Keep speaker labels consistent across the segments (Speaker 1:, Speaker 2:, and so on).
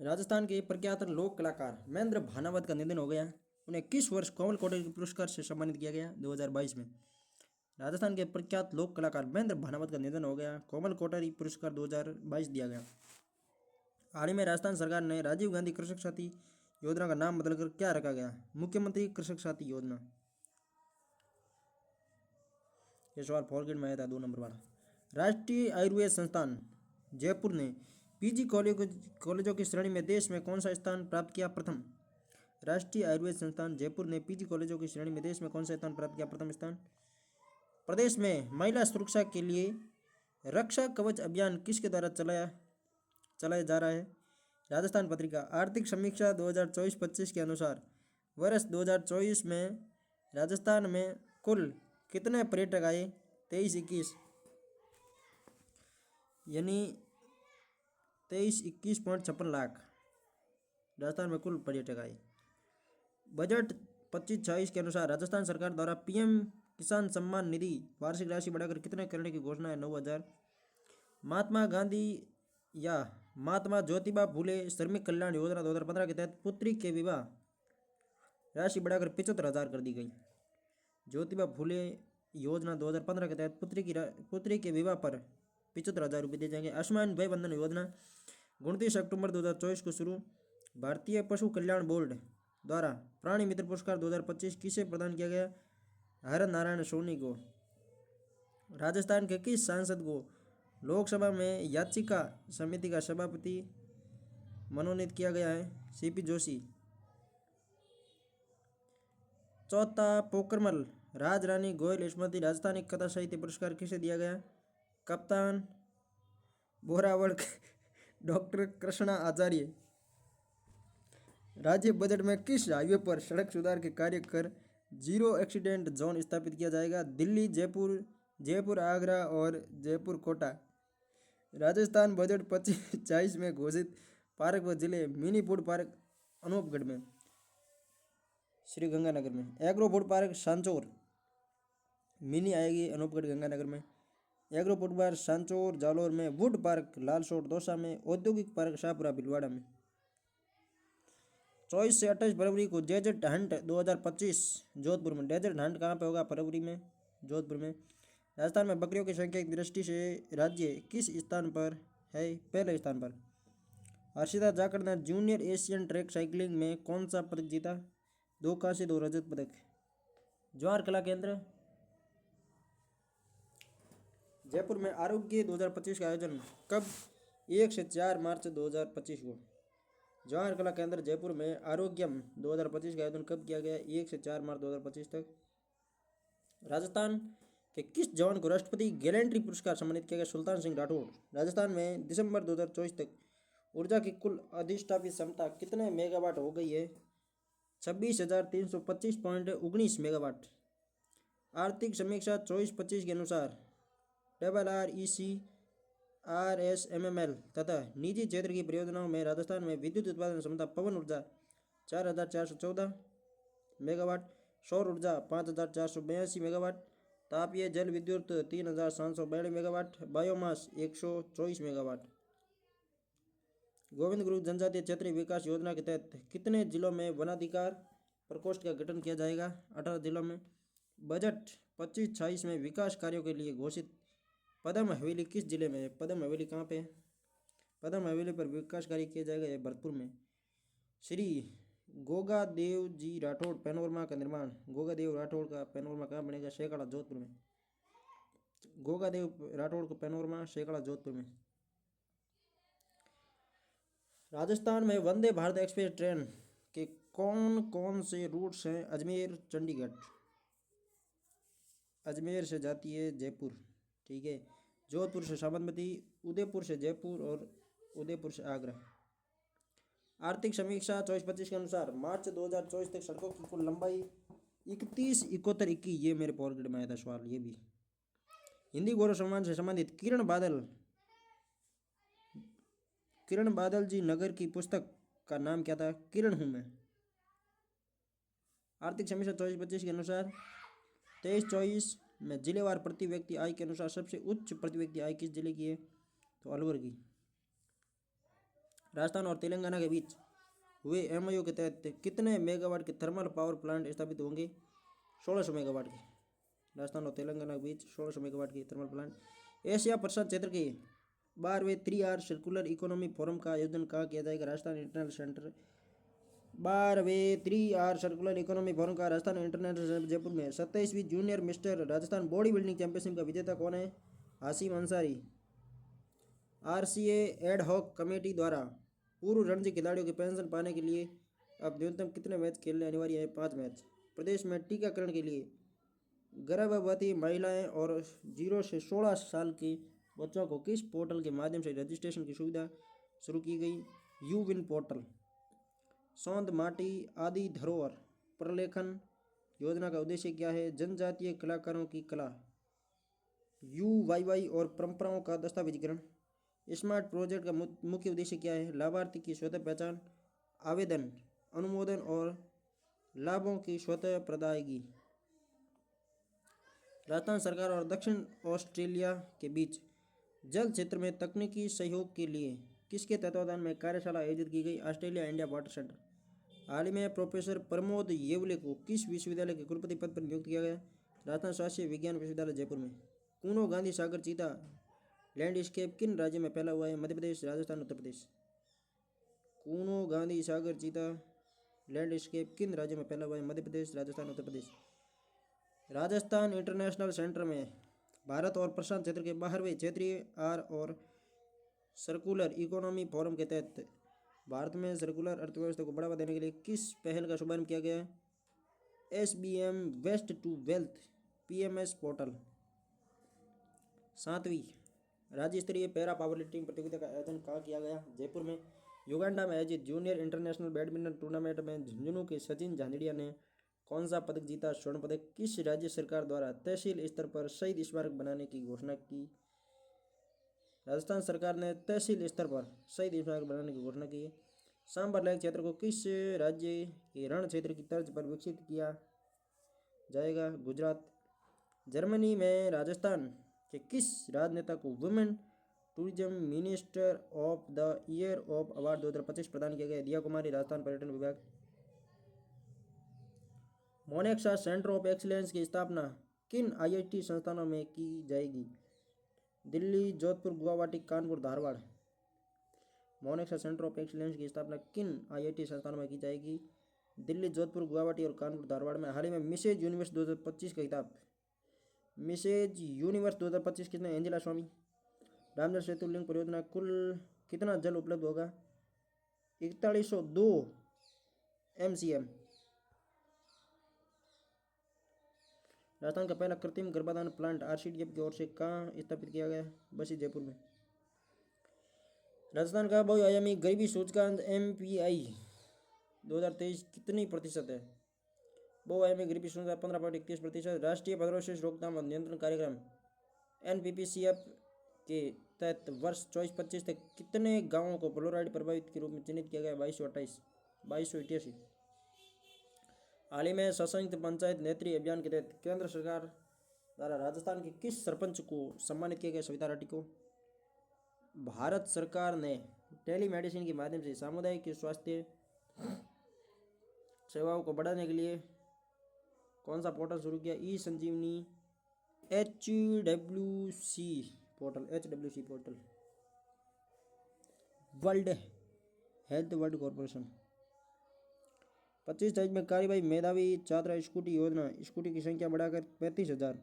Speaker 1: राजस्थान के प्रख्यात लोक कलाकार महेंद्र भानावत का निधन हो गया। उन्हें किस वर्ष कोमल कोटरी पुरस्कार से सम्मानित किया गया? 2022 में। राजस्थान के प्रख्यात लोक कलाकार महेंद्र भानावत का निधन हो गया। कोमल कोटरी पुरस्कार 2022 दिया गया। हाल ही में राजस्थान सरकार ने राजीव गांधी कृषक साथी योजना का नाम बदलकर क्या रखा गया? मुख्यमंत्री कृषक साथी योजना। ये सवाल फॉरगेट में आया था 2 नंबर वाला। राष्ट्रीय आयुर्वेद संस्थान जयपुर ने पीजी कॉलेजों की श्रेणी में देश में कौन सा स्थान प्राप्त किया? प्रथम। राष्ट्रीय आयुर्वेद संस्थान जयपुर ने पीजी कॉलेजों की श्रेणी में देश में कौन सा स्थान प्राप्त किया? प्रथम स्थान। प्रदेश में महिला सुरक्षा के लिए रक्षा कवच अभियान किसके द्वारा चलाया जा रहा है? राजस्थान पत्रिका। आर्थिक समीक्षा 2024-25 के अनुसार वर्ष 2024 में राजस्थान में कुल कितने पर्यटक आए? 23-21 यानी 23-21.56 लाख राजस्थान में कुल पर्यटक आए। बजट 25-26 के अनुसार राजस्थान सरकार द्वारा पीएम किसान सम्मान निधि वार्षिक राशि बढ़ाकर कितने करने की घोषणा है? 9,000। महात्मा गांधी या महात्मा ज्योतिबा फूले श्रमिक कल्याण योजना 2015 के तहत पुत्री के विवाह राशि बढ़ाकर 75,000 कर दी गई। ज्योतिबा फूले योजना 2015 के तहत पुत्री के विवाह पर 75,000 रुपये दिए जाएंगे। आयुष्मान भय बंधन योजना 29 अक्टूबर 2024 को शुरू। भारतीय पशु कल्याण बोर्ड द्वारा प्राणी मित्र पुरस्कार 2025 किसे प्रदान किया गया? हर नारायण सोनी को। राजस्थान के किस सांसद को लोकसभा में याचिका समिति का सभापति मनोनीत किया गया है? सीपी जोशी। चौथा पोकरमल राजरानी गोयल स्मृति राजस्थानी कथा साहित्य पुरस्कार किसे दिया गया? कप्तान बोरावड़ डॉक्टर कृष्णा आचार्य। राज्य बजट में किस हाईवे पर सड़क सुधार के कार्य कर जीरो एक्सीडेंट जोन स्थापित किया जाएगा? दिल्ली जयपुर आगरा और जयपुर कोटा। राजस्थान बजट 25-26 में घोषित पार्क व जिले मिनी फूड पार्क अनूपगढ़ में, श्री गंगानगर में। Agro food park Sanchore mini आएगी अनूपगढ़ गंगानगर में। Agro food park Sanchore Jalore में। वुड पार्क लालसोट दौसा में। औद्योगिक पार्क शाहपुरा भीलवाड़ा में। 24 से 28 फरवरी को डेजर्ट हंट 2025 जोधपुर में। डेजर्ट हंट कहाँ पे होगा? फरवरी में जोधपुर में। राजस्थान में बकरियों की संख्या की दृष्टि से राज्य किस स्थान पर है? पहले स्थान पर। हर्षिता जाखड़ ने जूनियर एशियन ट्रैक साइकिलिंग में कौन सा पदक जीता? 2 कांस्य 2 रजत पदक। जवाहर कला केंद्र जयपुर में आरोग्य 2025 का आयोजन कब? 1 से 4 मार्च 2025 को। जवाहर कला केंद्र जयपुर में आरोग्यम 2025 का आयोजन कब किया गया? 1 से 4 मार्च 2025 तक। राजस्थान के किस जवान को राष्ट्रपति गैलेंट्री पुरस्कार सम्मानित किया गया? सुल्तान सिंह राठौड़। राजस्थान में दिसंबर 2024 तक ऊर्जा की कुल अधिष्ठापित क्षमता कितने मेगावाट हो गई है? 26,325.19 मेगावाट। आर्थिक समीक्षा 24-25 के अनुसार RREC RSMML तथा निजी क्षेत्र की परियोजनाओं में राजस्थान में विद्युत उत्पादन क्षमता पवन ऊर्जा 4,414 मेगावाट, सौर ऊर्जा 5,482 मेगावाट, तापीय जल विद्युत 3,742 megawatt, biomass 124 megawatt. Govind Guru जनजातीय क्षेत्रीय विकास योजना के तहत कितने जिलों में वनाधिकार प्रकोष्ठ का गठन किया जाएगा? 18 जिलों में। बजट 25-26 में विकास कार्यों के लिए घोषित पदम हवेली किस जिले में है? पदम हवेली कहाँ पे है? पदम हवेली पर विकास कार्य किया जाएगा यह भरतपुर में। श्री गोगादेव जी राठौड़ पैनोरमा का निर्माण। गोगादेव राठौड़ का पैनोरमा कहाँ बनेगा? शेखाड़ा जोधपुर में। गोगादेव राठौड़ का पैनोरमा शेखाड़ा जोधपुर में। राजस्थान में वंदे भारत एक्सप्रेस ट्रेन के कौन कौन से रूट्स हैं? अजमेर चंडीगढ़। अजमेर से जाती है जयपुर, ठीक है। जोधपुर से साबरमती, उदयपुर से जयपुर और उदयपुर से आगरा। आर्थिक समीक्षा 24-25 के अनुसार मार्च 2024 तक सड़कों की कुल लंबाई 31-71-21। ये मेरे पॉवर ग्रिड में आया था सवाल। ये भी हिंदी गौरव सम्मान से संबंधित किरण बादल जी नगर की पुस्तक का नाम क्या था? किरण हूँ मैं। आर्थिक समीक्षा 24-25 के अनुसार 23-24 में जिलेवार प्रति व्यक्ति आय के अनुसार सबसे उच्च प्रति व्यक्ति आय किस जिले की है? तो अलवर की। राजस्थान और तेलंगाना के बीच हुए एमओयू के तहत कितने मेगावाट के थर्मल पावर प्लांट स्थापित होंगे? 1600 मेगावाट के। राजस्थान और तेलंगाना के बीच 1600 मेगावाट की थर्मल प्लांट। एशिया प्रशांत क्षेत्र के 12वें 3R सर्कुलर इकोनॉमी फोरम का आयोजन कहाँ किया जाएगा? Rajasthan international centre. 12वें 3R सर्कुलर इकोनॉमी फोरम का राजस्थान इंटरनेशनल सेंटर जयपुर में। 27वीं junior mister Rajasthan body building championship का विजेता कौन है? Hasim Ansari. RCA ad hoc committee द्वारा पूर्व रणजी खिलाड़ियों की पेंशन पाने के लिए अब न्यूनतम कितने मैच खेलने अनिवार्य है? 5 मैच। प्रदेश में टीकाकरण के लिए गर्भवती महिलाएं और 0 से 16 साल के बच्चों को किस पोर्टल के माध्यम से रजिस्ट्रेशन की सुविधा शुरू की गई? यूविन पोर्टल। सौंद माटी आदि धरोहर प्रलेखन योजना का उद्देश्य क्या है? जनजातीय कलाकारों की कला, यूवाईवाई और परंपराओं का दस्तावेजीकरण। स्मार्ट प्रोजेक्ट का मुख्य उद्देश्य क्या है? लाभार्थी की स्वतः पहचान, आवेदन, अनुमोदन और लाभों की स्वतः प्रदायगी। राजस्थान सरकार और दक्षिण ऑस्ट्रेलिया के बीच जल क्षेत्र में तकनीकी सहयोग के लिए किसके तत्वावधान में कार्यशाला आयोजित की गई? Australia India water centre. हाल ही में प्रोफेसर प्रमोद येवले को किस विश्वविद्यालय के कुलपति पद पर नियुक्त किया गया? राजस्थान स्वास्थ्य विज्ञान विश्वविद्यालय जयपुर में। कूनो गांधी सागर चीता लैंडस्केप किन राज्य में फैला हुआ है? मध्य प्रदेश, राजस्थान, उत्तर प्रदेश। कूनो गांधी सागर चीता लैंडस्केप किन राज्यों में फैला हुआ है? मध्य प्रदेश, राजस्थान, उत्तर प्रदेश। राजस्थान इंटरनेशनल सेंटर में भारत और प्रशांत क्षेत्र के 12वें क्षेत्रीय आर और सर्कुलर इकोनॉमी फोरम के तहत भारत में सर्कुलर अर्थव्यवस्था को बढ़ावा देने के लिए किस पहल का शुभारंभ किया गया? SBM waste to wealth PMS portal. 7वीं राज्य स्तरीय पैरा पावर लिफ्टिंग प्रतियोगिता का आयोजन कहाँ किया गया? जयपुर में। युगांडा में आयोजित जूनियर इंटरनेशनल बैडमिंटन टूर्नामेंट में झुंझुनू के सचिन झांझड़िया ने कौन सा पदक जीता? स्वर्ण पदक। किस राज्य सरकार द्वारा तहसील स्तर पर शहीद स्मारक बनाने की घोषणा की? राजस्थान सरकार ने तहसील स्तर पर शहीद स्मारक बनाने की घोषणा की है। सांबर लेक क्षेत्र को किस राज्य के रण क्षेत्र की तर्ज पर विकसित किया जाएगा? गुजरात। जर्मनी में राजस्थान के किस राजनेता को women tourism minister of the year of award 2025 प्रदान किया गया? दिया कुमारी, राजस्थान पर्यटन विभाग। मोनेक्सा सेंटर ऑफ एक्सीलेंस की स्थापना किन IIT संस्थानों में की जाएगी? Delhi, Jodhpur, Guwahati, Kanpur, Dharwad. Monexa centre of excellence की स्थापना किन IIT संस्थानों में की जाएगी? दिल्ली, जोधपुर, गुवाहाटी और कानपुर, धारवाड़ में। हाल ही में मिसेज यूनिवर्स 2025 का खिताब मिसेज यूनिवर्स 2025 किसने? एंजेला स्वामी। रामजल सेतु लिंक परियोजना कुल कितना जल उपलब्ध होगा? 4102 MCM। राजस्थान का पहला कृत्रिम गर्भाधान प्लांट RCDF की ओर से कहाँ स्थापित किया गया? बसी, जयपुर में। राजस्थान का बहुआयामी गरीबी सूचकांक MPI 2023 कितनी प्रतिशत है? बहुआयामी गरीबी सूचकांक 15.31%। राष्ट्रीय फ्लोरोसिस रोकथाम और नियंत्रण कार्यक्रम NPPCF के तहत वर्ष 24-25 तक कितने गांवों को फ्लोराइड प्रभावित के रूप में चिन्हित किया गया? 2288। हाल ही में सशक्त पंचायत नेत्री अभियान के तहत केंद्र सरकार द्वारा राजस्थान के किस सरपंच को सम्मानित किया गया? सविता राठी को। भारत सरकार ने टेलीमेडिसिन के माध्यम से सामुदायिक स्वास्थ्य सेवाओं को बढ़ाने के लिए कौन सा पोर्टल शुरू किया? E-संजीवनी HWC portal. World health world corporation. 25 राज्य में कार्यवाही मेधावी छात्रा स्कूटी योजना, स्कूटी की संख्या बढ़ाकर 35,000।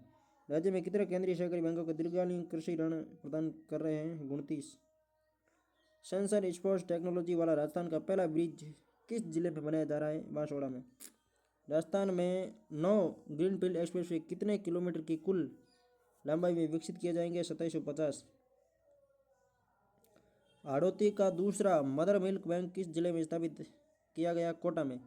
Speaker 1: राज्य में कितने केंद्रीय सहकारी बैंकों को दीर्घकालीन कृषि ऋण प्रदान कर रहे हैं? 29। सेंसर स्पोर्ट्स टेक्नोलॉजी वाला राजस्थान का पहला ब्रिज किस जिले में बनाया जा रहा है? बांसवाड़ा में। राजस्थान में 9 ग्रीनफील्ड एक्सप्रेसवे कितने किलोमीटर की कुल लंबाई में विकसित किए जाएंगे? 2750। हाड़ौती का दूसरा मदर मिल्क बैंक किस जिले में स्थापित किया गया? कोटा में।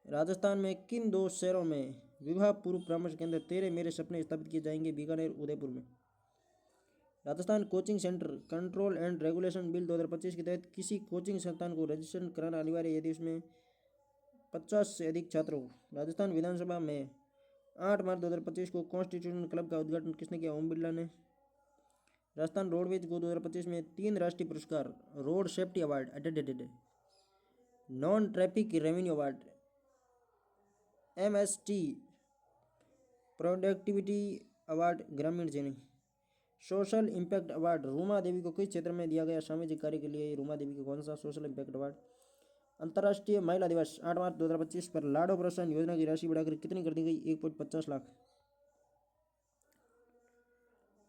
Speaker 1: राजस्थान में किन 2 शहरों में विवाह पूर्व परामर्श केंद्र तेरे मेरे सपने स्थापित किए जाएंगे? बीकानेर, उदयपुर में। Rajasthan coaching centre control and regulation bill 2025 के तहत किसी कोचिंग संस्थान को रजिस्ट्रेशन कराना अनिवार्य है यदि उसमें 50 से अधिक छात्र हो। राजस्थान विधानसभा में 8 मार्च 2025 को कॉन्स्टिट्यूशन क्लब का उद्घाटन किसने किया? ओम बिरला ने। राजस्थान रोडवेज को 2025 में 3 राष्ट्रीय पुरस्कार, रोड सेफ्टी अवार्ड अडेडेड, non traffic revenue award, MST productivity award ग्रामीण जिले, social impact award Ruma Devi को किस क्षेत्र में दिया गया सामाजिक कार्य के लिए? रूमा देवी को कौन सा सोशल इम्पैक्ट अवार्ड? अंतर्राष्ट्रीय महिला दिवस 8 मार्च 2025 पर लाडो प्रोत्साहन योजना की राशि बढ़ाकर कितनी कर दी गई? 1.50 लाख।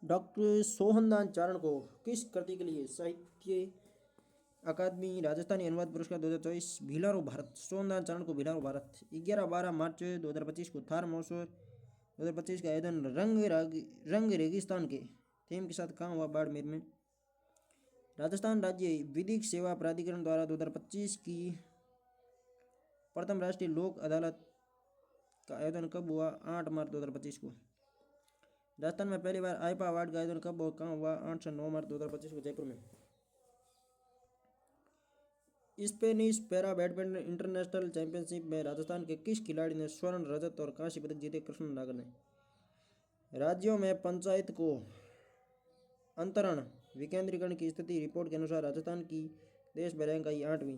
Speaker 1: डॉक्टर सोहनदान चारण को किस कृति के लिए साहित्य अकादमी राजस्थानी अनुवाद पुरस्कार 2024 भिलारो भारत? सोहनदान चारण को भिलारो भारत। 11-12 मार्च 2025 को थार महोत्सव 2025 का आयोजन रंग रेगिस्तान के थीम के साथ कहाँ हुआ? बाड़मेर में। राजस्थान राज्य विधिक सेवा प्राधिकरण द्वारा 2025 की प्रथम राष्ट्रीय लोक अदालत का आयोजन कब हुआ? 8 मार्च 2025 को। राजस्थान में पहली बार आईपा अवार्ड का आयोजन कब और कहाँ हुआ? 8 से 9 मार्च 2025 को जयपुर में। Spanish para badminton international championship में राजस्थान के किस खिलाड़ी ने स्वर्ण, रजत और कांस्य पदक जीते? कृष्ण नागर ने। राज्यों में पंचायत को अंतरण विकेंद्रीकरण की स्थिति रिपोर्ट के अनुसार राजस्थान की देश में रैंक आई 8वीं।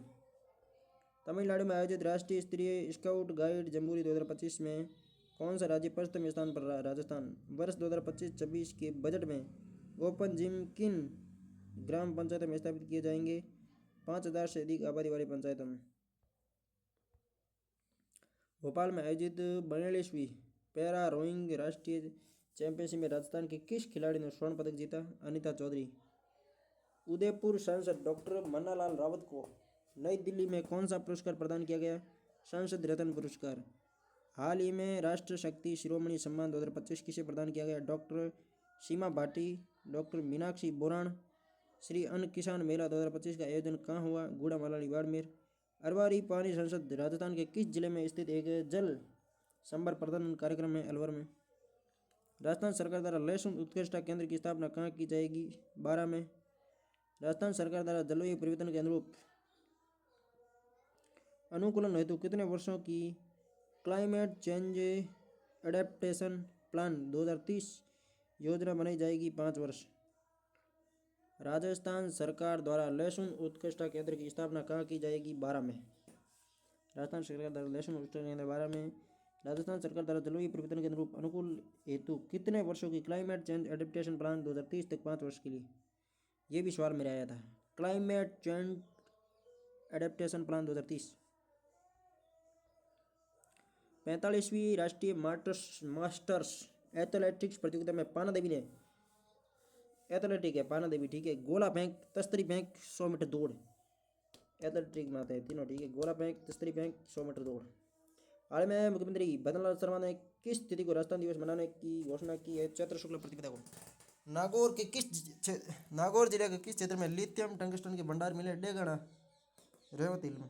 Speaker 1: तमिलनाडु में आयोजित राष्ट्रीय स्तरीय स्काउट गाइड जम्बूरी 2025 में कौन सा राज्य प्रथम स्थान पर रहा? राजस्थान। वर्ष 2025-26 के बजट में ओपन जिम किन ग्राम पंचायतों में स्थापित किए जाएंगे? 5,000 से अधिक आबादी वाली पंचायतों में। भोपाल में आयोजित 42वीं पैरा रोइंग राष्ट्रीय चैंपियनशिप में राजस्थान के किस खिलाड़ी ने स्वर्ण पदक जीता? अनीता चौधरी। उदयपुर सांसद डॉक्टर मन्नालाल रावत को नई दिल्ली में कौन सा पुरस्कार प्रदान किया गया? सांसद रत्न पुरस्कार। हाल ही में राष्ट्र शक्ति शिरोमणि सम्मान 2025 किसे प्रदान किया गया? डॉक्टर सीमा भाटी, डॉक्टर मीनाक्षी बोराण। श्री अन्न किसान मेला 2025 का आयोजन कहाँ हुआ? गूड़ा मलानी बाड़मेर। अरवारी पानी संसद राजस्थान के किस जिले में स्थित एक जल संभर प्रबंधन कार्यक्रम है? अलवर में। राजस्थान सरकार द्वारा लहसुन उत्कृष्टता केंद्र की स्थापना कहाँ की जाएगी? 12 में। राजस्थान सरकार द्वारा जलवायु परिवर्तन के अनुरूप अनुकूलन हेतु कितने वर्षों की क्लाइमेट चेंज एडेप्टेशन प्लान 2030 योजना बनाई जाएगी? 5 वर्ष। राजस्थान सरकार द्वारा लहसुन उत्कृष्टता केंद्र की स्थापना कहाँ की जाएगी? 12 में। राजस्थान सरकार द्वारा लहसुन उत्कृष्टता केंद्र 12 में। राजस्थान सरकार द्वारा जलवायु परिवर्तन के अनुरूप अनुकूल हेतु कितने वर्षों की क्लाइमेट चेंज एडेप्टेशन प्लान 2030 तक? 5 वर्ष के लिए। ये भी सवाल मेरा आया था। Climate change adaptation plan 2030। 45वीं राष्ट्रीय मास्टर्स एथलेटिक्स प्रतियोगिता में पाना देवी ने एथलेटिक है पाना देवी, ठीक है। गोला फेंक, तस्तरी फेंक, 100 मीटर दौड़ एथलेटिक में आते हैं तीनों, ठीक है। गोला फेंक, तस्तरी फेंक, 100 मीटर दौड़। हाल में मुख्यमंत्री भजनलाल शर्मा ने किस तिथि को राजस्थान दिवस मनाने की घोषणा की है? चैत्र शुक्ल प्रतिपदा को। नागौर जिले के किस क्षेत्र में लिथियम टंगस्टन के भंडार मिले? डेगना रेवती में।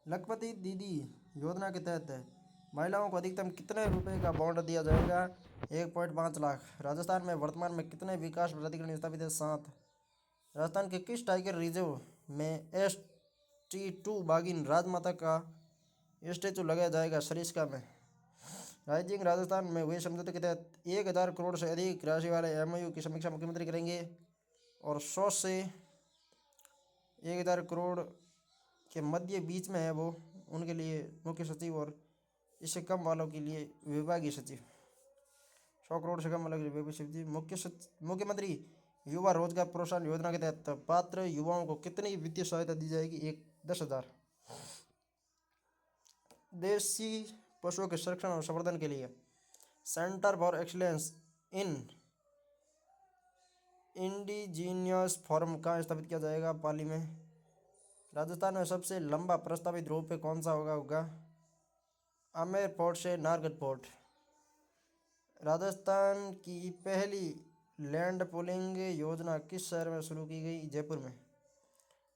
Speaker 1: लखपति दीदी योजना के तहत महिलाओं को अधिकतम कितने रुपए का बॉन्ड दिया जाएगा? 1.5 लाख। राजस्थान में वर्तमान में कितने विकास प्राधिकरण स्थापित है? 7। राजस्थान के किस टाइगर रिजर्व में ST2 बाघिन राजमाता का स्टेचू लगाया जाएगा? सरिस्का में। राइजिंग राजस्थान में हुए समझौते के तहत 1,000 करोड़ से अधिक राशि वाले MOU की समीक्षा मुख्यमंत्री करेंगे और 100 से 1,000 करोड़ के मध्य बीच में है वो, उनके लिए मुख्य सचिव और इससे कम वालों के लिए विभागीय सचिव। 100 करोड़ से कम वालों के लिए विभागीय सचिव। मुख्यमंत्री युवा रोजगार प्रोत्साहन योजना के तहत पात्र युवाओं को कितनी वित्तीय सहायता दी जाएगी? 10,000। देशी पशुओं के संरक्षण और संवर्धन के लिए centre for excellence in indigenous farm कहाँ स्थापित किया जाएगा? पाली में। राजस्थान में सबसे लंबा प्रस्तावित रोपवे कौन सा होगा? आमेर पोर्ट से नारगढ़ पोर्ट। राजस्थान की पहली लैंड पूलिंग योजना किस शहर में शुरू की गई? जयपुर में।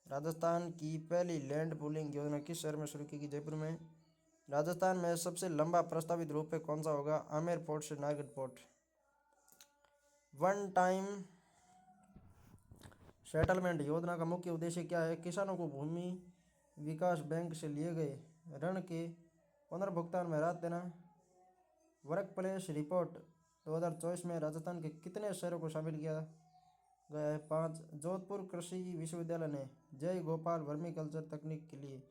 Speaker 1: राजस्थान की पहली लैंड पूलिंग योजना किस शहर में शुरू की गई? जयपुर में। राजस्थान में सबसे लंबा प्रस्तावित रोपवे कौन सा होगा? आमेर पोर्ट से Nahargarh fort. One time settlement योजना का मुख्य उद्देश्य क्या है? किसानों को भूमि विकास बैंक से लिए गए ऋण के पुनर्भुगतान में राहत देना। वर्क प्लेस रिपोर्ट 2024 में राजस्थान के कितने शहरों को शामिल किया गया है? 5। जोधपुर कृषि विश्वविद्यालय ने जय गोपाल वर्मीकल्चर तकनीक के लिए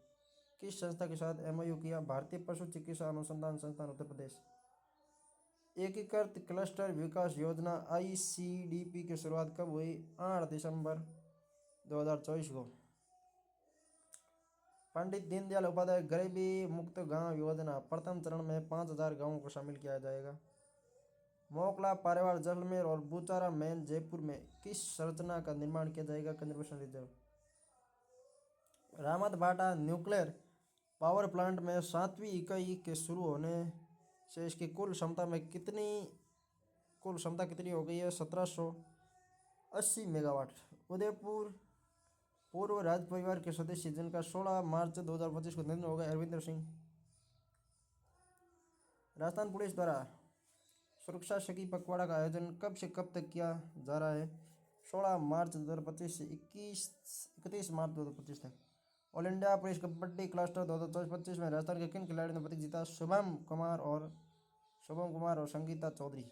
Speaker 1: किस संस्था के साथ एमओयू किया? भारतीय पशु चिकित्सा अनुसंधान संस्थान उत्तर प्रदेश। एकीकृत क्लस्टर विकास योजना ICDP की शुरुआत कब हुई? 8 दिसंबर 2024 को। पंडित दीनदयाल उपाध्याय गरीबी मुक्त गांव योजना प्रथम चरण में 5000 गांवों को शामिल किया जाएगा। मोकला पारेवाड़ जैसलमेर और बूचारा मैन जयपुर में किस संरचना का निर्माण किया जाएगा? Conservation reserve. रामत भाटा न्यूक्लियर पावर प्लांट में 7वीं इकाई के शुरू होने से इसकी कुल क्षमता कितनी हो गई है? 1780 मेगावाट। उदयपुर पूर्व राज परिवार के सदस्य जिनका 16 मार्च 2025 को निधन हो गया, अरविंदर सिंह। राजस्थान पुलिस द्वारा सुरक्षा सखी पखवाड़ा का आयोजन कब से कब तक किया जा रहा है? 16 मार्च 2025 से 31 मार्च 2025 तक। All India police kabaddi cluster 2024-25 में राजस्थान के किन खिलाड़ियों ने पदक जीता? शुभम कुमार और संगीता चौधरी।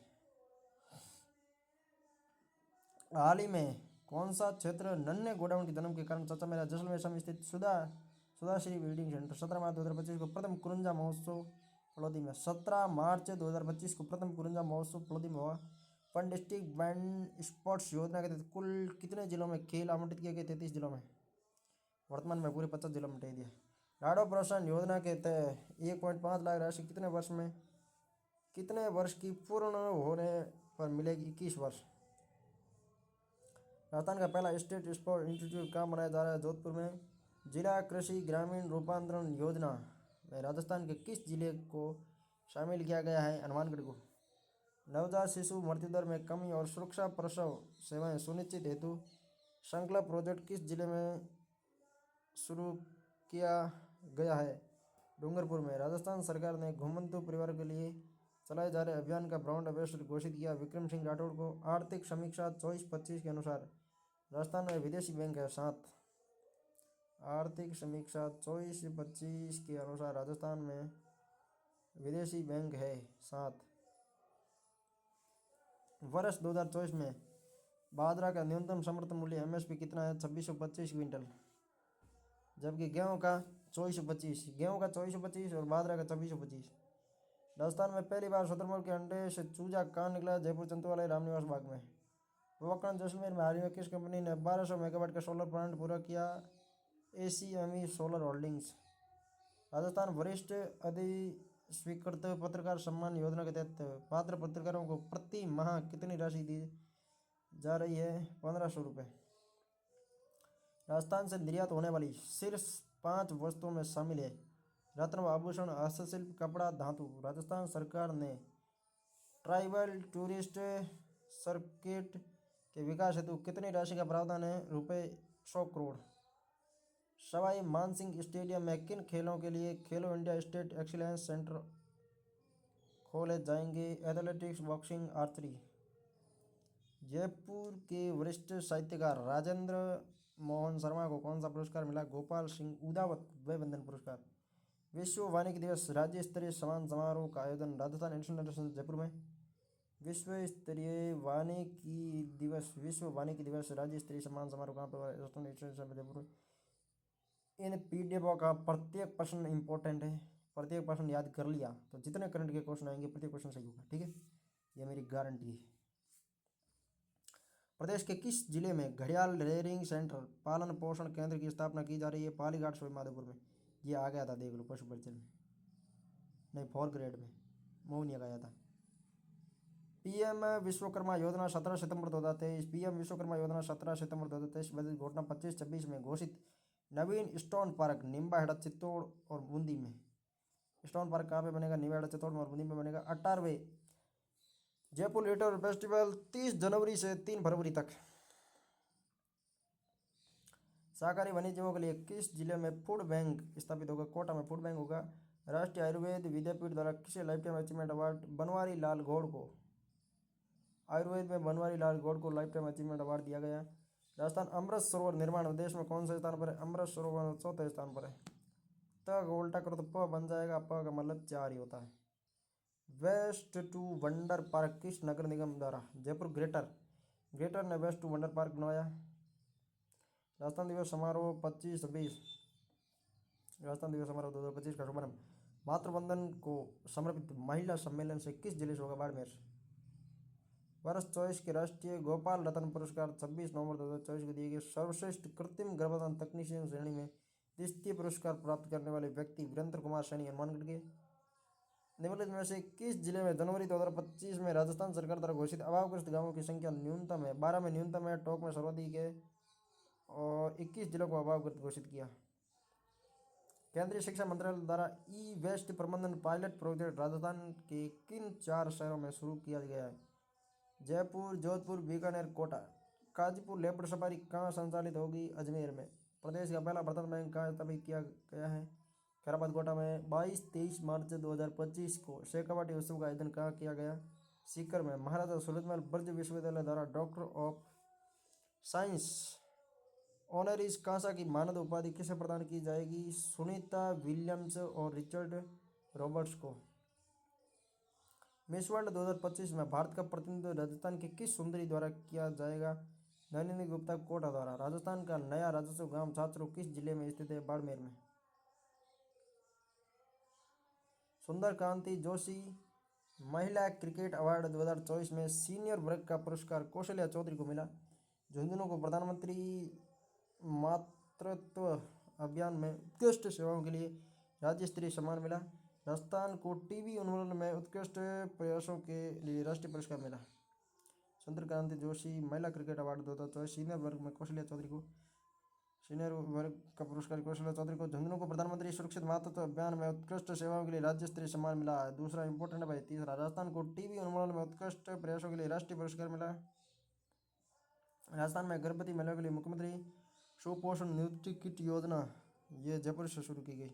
Speaker 1: हाल ही में कौन सा क्षेत्र नन्हे गोडाउन के जन्म के कारण चर्चा में रहा? जैसलमेर में स्थित सुधाश्री बिल्डिंग सेंटर। 17 मार्च 2025 को प्रथम कुरुंजा महोत्सव फलोदी में। 17 मार्च 2025 को प्रथम कुरुंजा महोत्सव फलोदी में हुआ। फन डिस्ट्रिक्ट बैंड स्पोर्ट्स योजना के तहत कुल कितने जिलों में खेल आवंटित किए गए? 33 जिलों में। वर्तमान में पूरे 50 जिलों में दे दिया। लाडो प्रोत्साहन योजना के तहत 1.5 लाख राशि कितने वर्ष की पूर्ण होने पर मिलेगी? 21 वर्ष। राजस्थान का पहला स्टेट स्पोर्ट इंस्टीट्यूट कहाँ बनाया जा रहा है? जोधपुर में। जिला कृषि ग्रामीण रूपांतरण योजना में राजस्थान के किस जिले को शामिल किया गया है? हनुमानगढ़ को। नवजात शिशु मृत्यु दर में कमी और सुरक्षा प्रसव सेवाएं सुनिश्चित हेतु संकल्प प्रोजेक्ट किस जिले में शुरू किया गया है? डूंगरपुर में। राजस्थान सरकार ने घुमंतु परिवार के लिए चलाए जा रहे अभियान का ब्रांड एम्बेसडर घोषित किया विक्रम सिंह राठौड़ को। आर्थिक समीक्षा 24-25 के अनुसार राजस्थान में विदेशी बैंक है 7। आर्थिक समीक्षा 24-25 के अनुसार राजस्थान में विदेशी बैंक है 7। वर्ष 2024 में बाजरा का न्यूनतम समर्थन मूल्य MSP कितना है? 2625 क्विंटल। जबकि गेहूं का 2425 और बाजरा का 2625। राजस्थान में पहली बार शुतुरमुर्ग के अंडे से चूजा कहाँ निकला? जयपुर जंतुआलय रामनिवास बाग में। पोखरण जैसलमेर में हाल ही में किस कंपनी ने 1200 मेगावाट का सोलर प्लांट पूरा किया? ACME solar holdings. राजस्थान वरिष्ठ अधिस्वीकृत पत्रकार सम्मान योजना के तहत पात्र पत्रकारों को प्रति माह कितनी राशि दी जा रही है? 1500 रुपये। राजस्थान से निर्यात होने वाली शीर्ष 5 वस्तुओं में शामिल है रत्न आभूषण, हस्तशिल्प, कपड़ा, धातु। राजस्थान सरकार ने ट्राइबल टूरिस्ट सर्किट के विकास हेतु कितनी राशि का प्रावधान है? ₹100 करोड़। सवाई मानसिंह स्टेडियम में किन खेलों के लिए खेलो इंडिया स्टेट एक्सीलेंस सेंटर खोले जाएंगे? Athletics, boxing, archery. जयपुर के वरिष्ठ साहित्यकार राजेंद्र मोहन शर्मा को कौन सा पुरस्कार मिला? गोपाल सिंह उदावत द्वैवंदन पुरस्कार। विश्व वानिकी दिवस राज्य स्तरीय सम्मान समारोह का आयोजन राजस्थान इंटरनेशनल जयपुर में। विश्व वानिकी दिवस राज्य स्तरीय सम्मान समारोह कहाँ पर? राजस्थान इंटरनेशनल जयपुर। इन पीडीएफ का प्रत्येक प्रश्न इंपॉर्टेंट है, प्रत्येक प्रश्न याद कर लिया तो जितने करंट के क्वेश्चन आएंगे प्रत्येक क्वेश्चन सही होगा। ठीक है, ये मेरी गारंटी है। प्रदेश के किस जिले में घड़ियाल रेयरिंग सेंटर पालन पोषण केंद्र की स्थापना की जा रही है? पालीघाट माधोपुर में। ये आ गया था, देख लो, पशु परिचय में नहीं, 4 ग्रेड में मोहनिया गया था। पीएम विश्वकर्मा योजना 17 सितंबर 2023। पीएम विश्वकर्मा योजना 17 सितंबर 2023 बजट घोषणा 25-26 में घोषित नवीन स्टोन पार्क निम्बाहेड़ा, चित्तौड़ और बूंदी में। स्टोन पार्क कहाँ पे बनेगा? निम्बाहेड़ा, चित्तौड़ और बूंदी में बनेगा। 18वें जयपुर लिटरेचर फेस्टिवल 30 जनवरी से 3 फरवरी तक। शाकाहारी वन्यजीवों के लिए किस जिले में फूड बैंक स्थापित होगा? कोटा में फूड बैंक होगा। राष्ट्रीय आयुर्वेद विद्यापीठ द्वारा किसे lifetime achievement award? Banwari Lal Gaur को। आयुर्वेद में बनवारी लाल गौड़ को लाइफ टाइम अचीवमेंट अवार्ड दिया गया। राजस्थान अमृत सरोवर निर्माण देश में कौन से स्थान पर है? अमृत सरोवर 4थे स्थान पर है। त को उल्टा करो तो प बन जाएगा, प का मतलब 4 ही होता है। वेस्ट टू वंडर पार्क किस नगर निगम द्वारा? जयपुर ग्रेटर ग्रेटर ने वेस्ट टू वंडर पार्क बनवाया। राजस्थान दिवस समारोह 25-26 राजस्थान दिवस समारोह 2025 का शुभारंभ मातृवंदन को समर्पित महिला सम्मेलन से किस जिले से होगा? बाड़मेर। वर्ष 24 के राष्ट्रीय गोपाल रत्न पुरस्कार 26 नवंबर 2024 को दिए गए। सर्वश्रेष्ठ कृत्रिम गर्भाधान तकनीशियन श्रेणी में द्वितीय पुरस्कार प्राप्त करने वाले व्यक्ति वीरेंद्र कुमार सैनी हनुमानगढ़ के। निम्नलिखित में से किस जिले में जनवरी 2025 में राजस्थान सरकार द्वारा घोषित अभावग्रस्त गांवों की संख्या न्यूनतम है? 12 में न्यूनतम है, टॉप में सर्वाधिक है और 21 जिलों को अभावग्रस्त घोषित किया। केंद्रीय शिक्षा मंत्रालय द्वारा ई वेस्ट प्रबंधन पायलट प्रोजेक्ट राजस्थान के किन 4 शहरों में शुरू किया गया है? जयपुर, जोधपुर, बीकानेर, कोटा। काजीपुर लेपर्ड सफारी कहाँ संचालित होगी? अजमेर में। प्रदेश का पहला बर्तन बैंक कहाँ स्थापित किया गया है? खैराबाद कोटा में। 22-23 मार्च 2025 को शेखावाटी उत्सव का आयोजन कहाँ किया गया? सीकर में। महाराजा सुहेलदेव ब्रज विश्वविद्यालय द्वारा डॉक्टर ऑफ साइंस ऑनरिस कांसा की मानद उपाधि किसे प्रदान की जाएगी? सुनीता विलियम्स और रिचर्ड रॉबर्ट्स को। मिस वर्ल्ड 2025 में भारत का प्रतिनिधित्व राजस्थान के किस सुंदरी द्वारा किया जाएगा? नलिनी गुप्ता कोटा द्वारा। राजस्थान का नया राजस्व ग्राम छात्रों किस जिले में स्थित है? बाड़मेर में। सुंदर कांति जोशी महिला क्रिकेट अवार्ड 2024 में सीनियर वर्ग का पुरस्कार कौशल्या चौधरी को मिला। झुंझुनू को प्रधानमंत्री मातृत्व अभियान में उत्कृष्ट सेवाओं के लिए राज्य स्तरीय सम्मान मिला। राजस्थान को टीबी उन्मूलन में उत्कृष्ट प्रयासों के लिए राष्ट्रीय पुरस्कार मिला। सुंदर कांति जोशी महिला क्रिकेट अवार्ड 2024 सीनियर वर्ग में कौशल्या चौधरी को। सीनियर वर्ग का पुरस्कार कौशल्या चौधरी को। झुंझुनू को प्रधानमंत्री सुरक्षित मातृत्व अभियान में उत्कृष्ट सेवाओं के लिए राज्य स्तरीय सम्मान मिला है। दूसरा इंपॉर्टेंट है भाई। तीसरा, राजस्थान को टीबी उन्मूलन में उत्कृष्ट प्रयासों के लिए राष्ट्रीय पुरस्कार मिला। राजस्थान में गर्भवती महिलाओं के लिए मुख्यमंत्री सुपोषण नियुक्ति किट योजना ये जयपुर से शुरू की गई।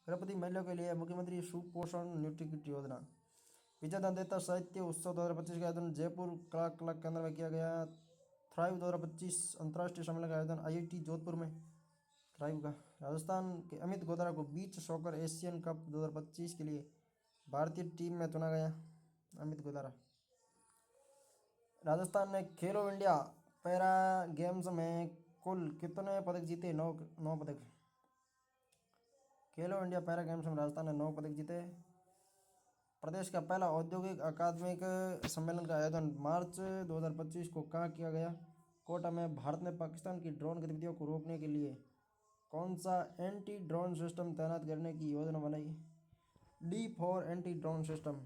Speaker 1: गर्भवती महिलाओं के लिए मुख्यमंत्री सुपोषण नियुक्ति किट योजना। विजयदान साहित्य उत्सव 2025 का आयोजन जयपुर कला केंद्र में किया गया। थ्राइव 2025 अंतर्राष्ट्रीय सम्मेलन का आयोजन IIT जोधपुर में। थ्राइव का। राजस्थान के अमित गोदारा को बीच सॉकर एशियन कप 2025 के लिए भारतीय टीम में चुना गया। अमित गोदारा। राजस्थान ने खेलो इंडिया पैरा गेम्स में कुल कितने पदक जीते? 9 पदक। खेलो इंडिया पैरा गेम्स में राजस्थान ने 9 पदक जीते। प्रदेश का पहला औद्योगिक अकादमिक सम्मेलन का आयोजन मार्च 2025 को कहाँ किया गया? कोटा में। भारत ने पाकिस्तान की ड्रोन गतिविधियों को रोकने के लिए कौन सा एंटी ड्रोन सिस्टम तैनात करने की योजना बनाई? D4 anti drone system.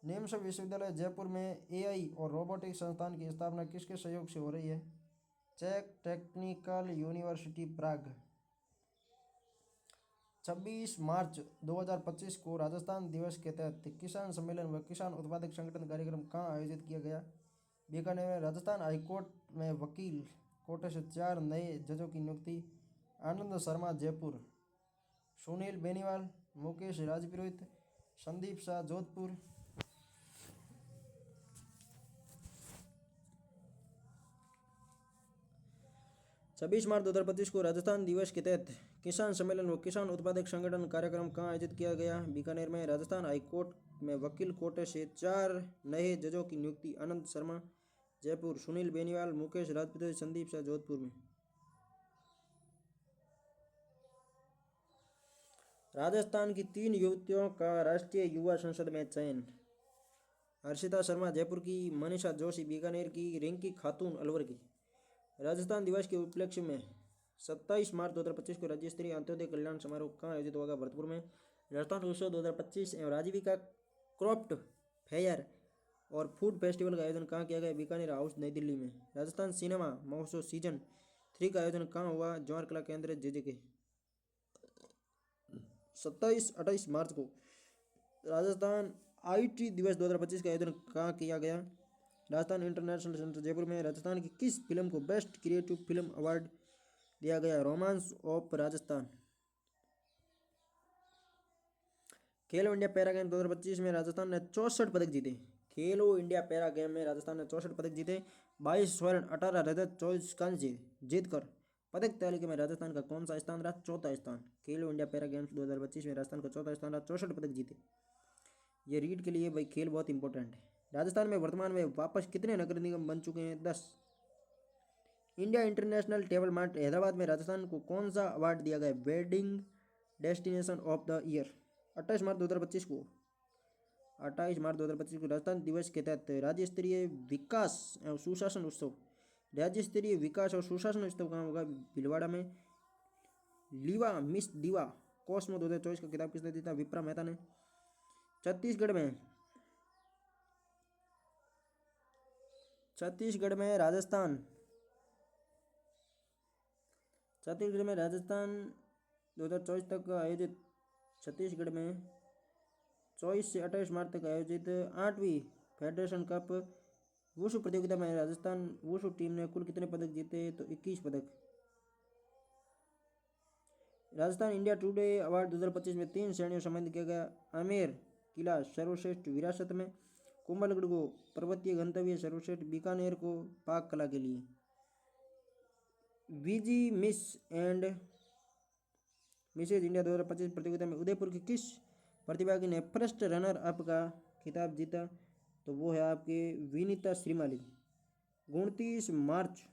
Speaker 1: NIMS विश्वविद्यालय जयपुर में AI और रोबोटिक्स संस्थान की स्थापना किसके सहयोग से हो रही है? चेक टेक्निकल यूनिवर्सिटी प्राग। 26 मार्च 2025 को राजस्थान दिवस के तहत किसान सम्मेलन व किसान उत्पादक संगठन कार्यक्रम कहाँ आयोजित किया गया? बीकानेर में। राजस्थान हाईकोर्ट में वकील कोटे से 4 नए जजों की नियुक्ति। आनंद शर्मा जयपुर। सुनील बेनीवाल, मुकेश राजपुरोहित, संदीप शाह जोधपुर। 26 मार्च 2025 को राजस्थान दिवस के तहत किसान सम्मेलन व किसान उत्पादक संगठन कार्यक्रम कहाँ आयोजित किया गया? बीकानेर में। राजस्थान हाईकोर्ट में वकील कोटे से 4 नए जजों की नियुक्ति। आनंद शर्मा जयपुर, सुनील बेनीवाल, मुकेश राजपुरोहित, संदीप शाह जोधपुर में। राजस्थान की 3 युवतियों का राष्ट्रीय युवा संसद में चयन। हर्षिता शर्मा जयपुर की, मनीषा जोशी बीकानेर की, रिंकी खातून अलवर की। राजस्थान दिवस के उपलक्ष्य में 27 मार्च 2025 को राज्य स्तरीय अंत्योदय कल्याण समारोह कहाँ आयोजित होगा? भरतपुर में। राजस्थान उत्सव 2025 एवं आजीविका क्रॉफ्ट फेयर और फूड फेस्टिवल का आयोजन कहाँ किया गया? बीकानेर हाउस नई दिल्ली में। राजस्थान सिनेमा महोत्सव सीजन 3 का आयोजन कहाँ हुआ? जवाहर कला केंद्र JJK। 27-28 मार्च को राजस्थान IT दिवस 2025 का आयोजन कहाँ किया गया? राजस्थान इंटरनेशनल सेंटर जयपुर में। राजस्थान की किस फिल्म को बेस्ट क्रिएटिव फिल्म अवार्ड दिया गया? Romance of Rajasthan. Khelo India para game 2025 में राजस्थान ने 64 पदक जीते। खेलो इंडिया पैरा गेम में राजस्थान ने 64 पदक जीते। 22 स्वर्ण, 18 रजत, 24 कांस्य जीतकर पदक तालिका में राजस्थान का कौन सा स्थान रहा? चौथा स्थान। खेलो इंडिया पैरा गेम्स 2025 में राजस्थान का चौथा स्थान रहा, 64 पदक जीते। ये रीड के लिए भाई खेल बहुत इंपॉर्टेंट है। राजस्थान में वर्तमान में वापस कितने नगर निगम बन चुके हैं? 10। India international table mart Hyderabad में राजस्थान को कौन सा अवार्ड दिया गया? Wedding destination of the year. 28 मार्च 2025 को 28 मार्च 2025 को राजस्थान दिवस के तहत राज्य स्तरीय विकास एवं सुशासन उत्सव, राज्य स्तरीय विकास और सुशासन उत्सव कहाँ होगा? भीलवाड़ा में। लीवा मिस दीवा कॉस्मो 2024 का खिताब किसने जीता? विप्रा मेहता ने। छत्तीसगढ़ में छत्तीसगढ़ में राजस्थान छत्तीसगढ़ में राजस्थान 2024 तक आयोजित छत्तीसगढ़ में 24 से 28 मार्च तक आयोजित 8वीं फेडरेशन कप वुशु प्रतियोगिता में राजस्थान वुशु टीम ने कुल कितने पदक जीते? तो 21 पदक। राजस्थान इंडिया टुडे अवार्ड 2025 में 3 श्रेणियों सम्मानित किया गया। आमेर किला सर्वश्रेष्ठ विरासत में, कुंभलगढ़ को पर्वतीय गंतव्य सर्वश्रेष्ठ, बीकानेर को पाक कला के लिए। वीजी मिस एंड मिसेज इंडिया 2025 प्रतियोगिता में उदयपुर की किस प्रतिभागी ने फर्स्ट रनर अप का खिताब जीता? तो वो है आपके विनीता श्रीमाली। 29 मार्च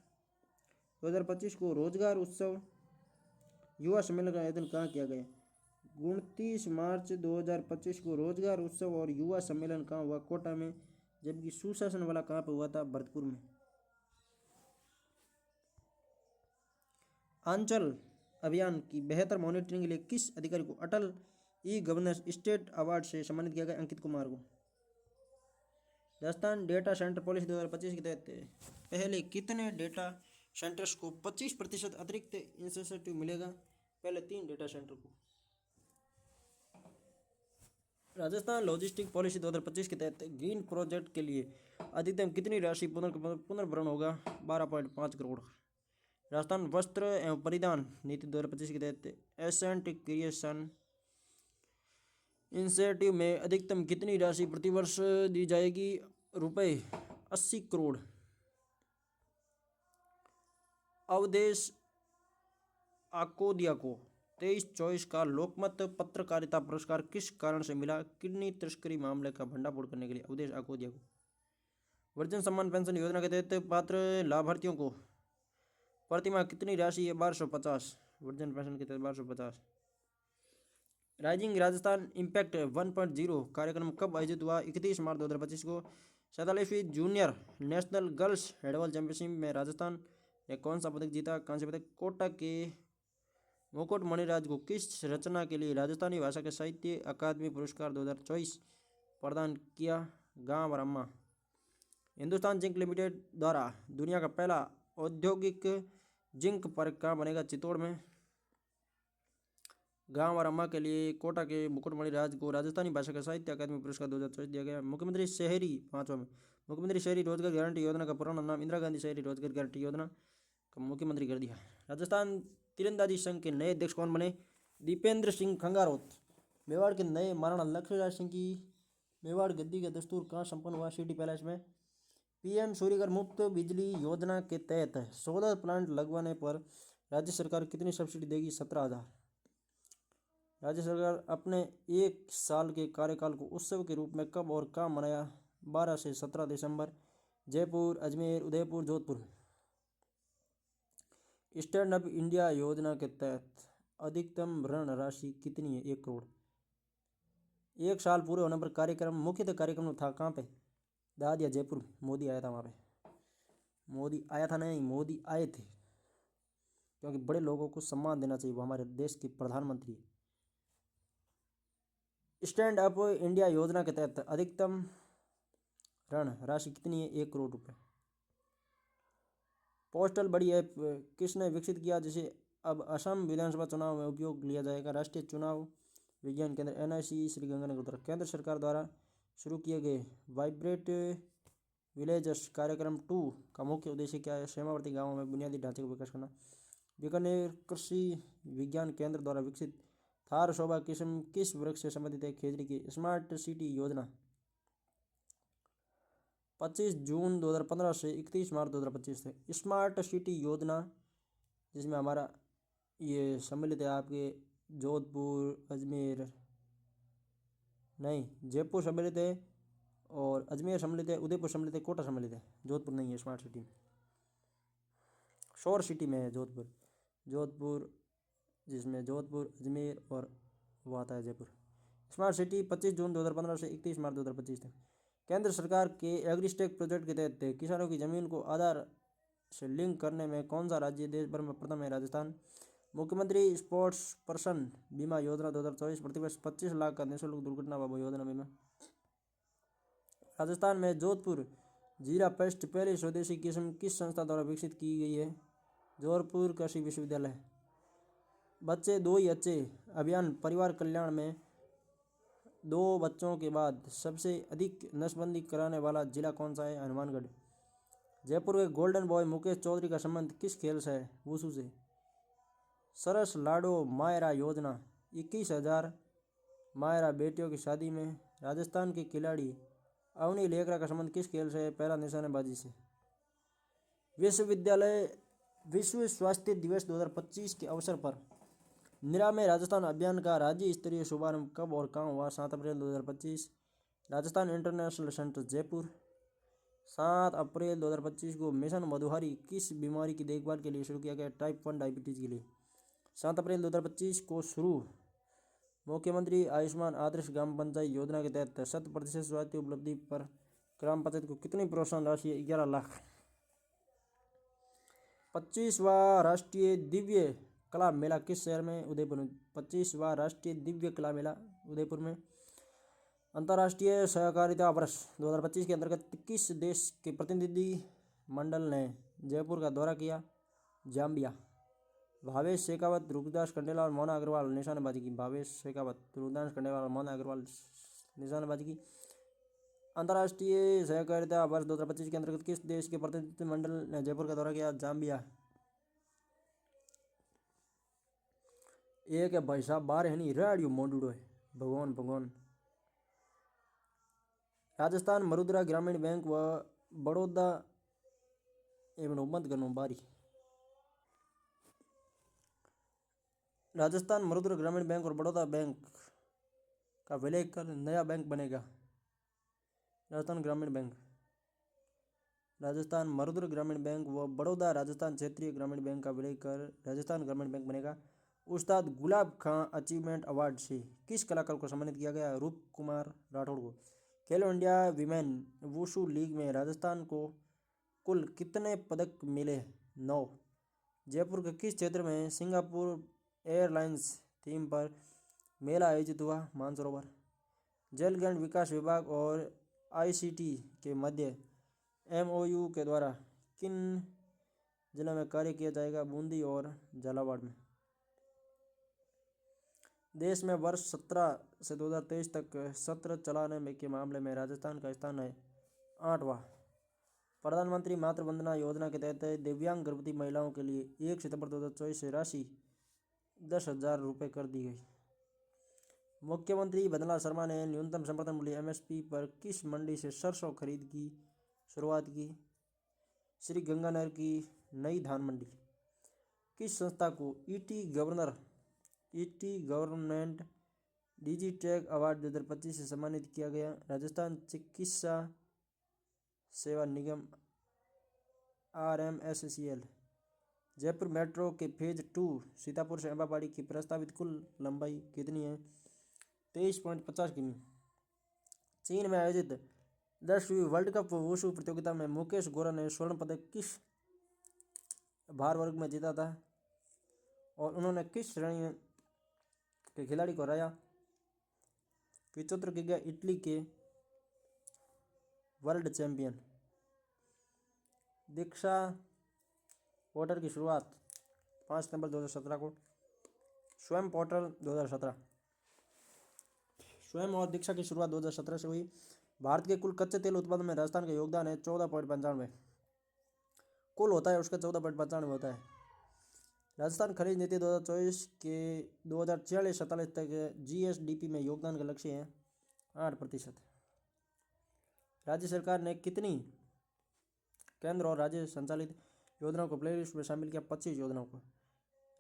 Speaker 1: 2025 को रोजगार उत्सव युवा सम्मेलन का आयोजन कहाँ किया गया? 29 मार्च 2025 को रोजगार उत्सव और युवा सम्मेलन कहाँ हुआ? कोटा में। जबकि सुशासन वाला कहाँ पे हुआ था? भरतपुर में। आंचल अभियान की बेहतर मॉनिटरिंग के लिए किस अधिकारी को अटल ई गवर्नेंस स्टेट अवार्ड से सम्मानित किया गया? अंकित कुमार को। राजस्थान डेटा सेंटर पॉलिसी 2025 के तहत पहले कितने डेटा सेंटर्स को 25% अतिरिक्त इंसेंटिव मिलेगा? पहले 3 डेटा सेंटर को। राजस्थान लॉजिस्टिक पॉलिसी 2025 के तहत ग्रीन प्रोजेक्ट के लिए अधिकतम कितनी राशि पुनर्भरण होगा? 12.5 करोड़। राजस्थान वस्त्र एवं परिधान नीति 2025 के तहत एसेंट क्रिएशन इंसेंटिव में अधिकतम कितनी राशि प्रतिवर्ष दी जाएगी? ₹80 करोड़। अवधेश आकोदिया को 23-24 का लोकमत पत्रकारिता पुरस्कार किस कारण से मिला? किडनी तस्करी मामले का भंडाफोड़ करने के लिए अवधेश आकोदिया को। वर्जन सम्मान पेंशन योजना के तहत पात्र लाभार्थियों को प्रतिमाह कितनी राशि है? 1250। वर्जन पेंशन के तहत 1250। राइजिंग राजस्थान इम्पैक्ट 1.0 कार्यक्रम कब आयोजित हुआ? 31 मार्च 2025 को। 47वीं junior national girls handball championship में राजस्थान ने कौन सा पदक जीता? कांस्य पदक। कोटा के मुकुट मणिराज को किस रचना के लिए राजस्थानी भाषा के साहित्य अकादमी पुरस्कार 2024 प्रदान किया? गांव और अम्मा। हिंदुस्तान जिंक लिमिटेड द्वारा दुनिया का पहला औद्योगिक जिंक पार्क कहाँ बनेगा? चित्तौड़ में। गांव और अम्मा के लिए कोटा के मुकुटमणि राज को राजस्थानी भाषा का साहित्य अकादमी पुरस्कार 2024 दिया गया। मुख्यमंत्री शहरी 5वां में मुख्यमंत्री शहरी रोजगार गारंटी योजना का पुराना नाम इंदिरा गांधी शहरी रोजगार गारंटी योजना का मुख्यमंत्री कर दिया। राजस्थान तीरंदाजी संघ के नए अध्यक्ष कौन बने? दीपेंद्र सिंह खंगारोत। मेवाड़ के नए महाराणा लक्ष्मीराज सिंह की मेवाड़ गद्दी का दस्तूर कहाँ संपन्न हुआ? सिटी पैलेस में। पीएम सूर्यघर मुफ्त बिजली योजना के तहत सोलर प्लांट लगवाने पर राज्य सरकार कितनी सब्सिडी देगी? 17,000। राज्य सरकार अपने 1 साल के कार्यकाल को उत्सव के रूप में कब और कहाँ मनाया? 12 से 17 दिसंबर। Jaipur, Ajmer, Udaipur, Jodhpur. Stand up India योजना के तहत अधिकतम ऋण राशि कितनी है? 1 करोड़। 1 साल पूरे होने पर कार्यक्रम मुख्यतः कार्यक्रम था कहाँ पे? दादिया जयपुर में। मोदी आया था वहाँ पे। मोदी आया था नहीं, मोदी आए थे, क्योंकि बड़े लोगों को सम्मान देना चाहिए, वो हमारे देश के प्रधानमंत्री है। स्टैंड अप इंडिया योजना के तहत अधिकतम ऋण राशि कितनी है? 1 करोड़ रुपए। पोस्टल बड़ी ऐप किसने विकसित किया जिसे अब असम विधानसभा चुनाव में उपयोग लिया जाएगा? राष्ट्रीय चुनाव विज्ञान केंद्र NIC श्रीगंगानगर द्वारा। केंद्र सरकार द्वारा शुरू किए गए वाइब्रेट विलेजर्स कार्यक्रम 2 का मुख्य उद्देश्य क्या है? सीमावर्ती गांवों में बुनियादी ढांचे को विकास करना। बीकानेर कृषि विज्ञान केंद्र द्वारा विकसित थार शोभा किस्म किस वृक्ष से संबंधित है? खेजड़ी की। स्मार्ट सिटी योजना 25 जून 2015 से 31 मार्च 2025 तक। स्मार्ट सिटी योजना जिसमें हमारा ये सम्मिलित है आपके जोधपुर, अजमेर, नहीं, जयपुर सम्मिलित है और अजमेर सम्मिलित है, उदयपुर सम्मिलित है, कोटा सम्मिलित है, जोधपुर नहीं है स्मार्ट सिटी में। शोर सिटी में है जोधपुर। जोधपुर जिसमें जोधपुर, अजमेर और वो आता है जयपुर। स्मार्ट सिटी 25 जून 2015 से 31 मार्च 2025 तक। केंद्र सरकार के एग्रीस्टेक प्रोजेक्ट के तहत किसानों की जमीन को आधार से लिंक करने में कौन सा राज्य देश भर में प्रथम है? राजस्थान। मुख्यमंत्री स्पोर्ट्स पर्सन बीमा योजना 2024 प्रतिवर्ष 25 लाख का निःशुल्क दुर्घटना योजना बीमा। राजस्थान में जोधपुर जीरा पेस्ट पहली स्वदेशी किस्म किस संस्था द्वारा विकसित की गई है? जोधपुर कृषि विश्वविद्यालय। बच्चे दो ही अच्छे अभियान परिवार कल्याण में 2 बच्चों के बाद सबसे अधिक नसबंदी कराने वाला जिला कौन सा है? हनुमानगढ़। जयपुर के गोल्डन बॉय मुकेश चौधरी का संबंध किस खेल से है? वुशु से। सरस लाडो मायरा योजना 21,000 मायरा बेटियों की शादी में। राजस्थान के खिलाड़ी अवनी लेकरा का संबंध किस खेल से है? पहला निशानेबाजी से। विश्व स्वास्थ्य दिवस 2025 के अवसर पर निरामय राजस्थान अभियान का राज्य स्तरीय शुभारंभ कब और कहाँ हुआ? 7 अप्रैल 2025। Rajasthan international centre Jaipur. 7 अप्रैल 2025 को मिशन मधुहारी किस बीमारी की देखभाल के लिए शुरू किया गया? टाइप 1 डायबिटीज के लिए। 7 अप्रैल 2025 को शुरू मुख्यमंत्री आयुष्मान आदर्श ग्राम पंचायत योजना के तहत 100% स्वास्थ्य उपलब्धि पर ग्राम पंचायत को कितनी प्रोत्साहन राशि? 11 लाख। 25वां राष्ट्रीय दिव्य कला मेला किस शहर में? उदयपुर में। 25वां राष्ट्रीय दिव्य कला मेला उदयपुर में। अंतर्राष्ट्रीय सहकारिता वर्ष 2025 के अंतर्गत किस देश के प्रतिनिधि मंडल ने जयपुर का दौरा किया? जाम्बिया। भावेश शेखावत, रुखदास खंडेलवाल और मोना अग्रवाल निशानेबाजी की। भावेश शेखावत, रुखदास खंडेलवाल और मोना अग्रवाल निशानेबाजी की। अंतर्राष्ट्रीय सहकारिता वर्ष 2025 के अंतर्गत किस देश के प्रतिनिधि मंडल ने जयपुर का दौरा किया? जाम्बिया। एक है भाई साहब बाहर है नहीं रेडियो मोडूडो है भगवान। राजस्थान मरुद्रा ग्रामीण बैंक व बड़ौदा एवं मत गनो बारी। राजस्थान मरुद्रा ग्रामीण बैंक और बड़ौदा बैंक का विलय कर नया बैंक बनेगा राजस्थान ग्रामीण बैंक। राजस्थान मरुद्रा ग्रामीण बैंक व बड़ौदा राजस्थान क्षेत्रीय ग्रामीण बैंक का विलय कर राजस्थान ग्रामीण बैंक बनेगा। उस्ताद गुलाब खां अचीवमेंट अवार्ड से किस कलाकार को सम्मानित किया गया? रूप कुमार राठौड़ को। खेलो इंडिया विमेन वुशु लीग में राजस्थान को कुल कितने पदक मिले? 9। जयपुर के किस क्षेत्र में सिंगापुर एयरलाइंस थीम पर मेला आयोजित हुआ? मानसरोवर। जल ग्रांट विकास विभाग और आईसीटी के मध्य एमओयू के द्वारा किन जिलों में कार्य किया जाएगा? बूंदी और झालावाड़ में। देश में वर्ष 17 से 2023 तक सत्र चलाने के मामले में राजस्थान का स्थान है 8वां। प्रधानमंत्री मातृ वंदना योजना के तहत दिव्यांग गर्भवती महिलाओं के लिए 1 सितंबर 2024 से राशि 10,000 रुपये कर दी गई। मुख्यमंत्री भजनलाल शर्मा ने न्यूनतम समर्थन मूल्य एमएसपी पर किस मंडी से सरसों खरीद की शुरुआत की? श्री गंगानगर की नई धान मंडी। किस संस्था को ईटी गवर्नमेंट डिजिटैग अवार्ड 2025 से सम्मानित किया गया? राजस्थान चिकित्सा सेवा निगम RMSCL। जयपुर मेट्रो के फेज 2 सीतापुर से अम्बापाड़ी की प्रस्तावित कुल लंबाई कितनी है? 23.50 किमी। चीन में आयोजित 10वीं वर्ल्ड कप वुशु प्रतियोगिता में मुकेश गोरा ने स्वर्ण पदक किस भार वर्ग में जीता था और उन्होंने किस श्रेणी के खिलाड़ी को हराया? 75 किग्रा इटली के वर्ल्ड चैंपियन। दीक्षा पोर्टल की शुरुआत 5 सितंबर 2017 को। स्वयं पोर्टल 2017। स्वयं और दीक्षा की शुरुआत 2017 से हुई। भारत के कुल कच्चे तेल उत्पादन में राजस्थान का योगदान है 14.95। कुल होता है उसका 14.95 होता है। राजस्थान खनिज नीति 2024 के 2046-47 तक जीएसडीपी में योगदान का लक्ष्य है 8%। राज्य सरकार ने कितनी केंद्र और राज्य संचालित योजनाओं को प्ले लिस्ट में शामिल किया? 25 योजनाओं को।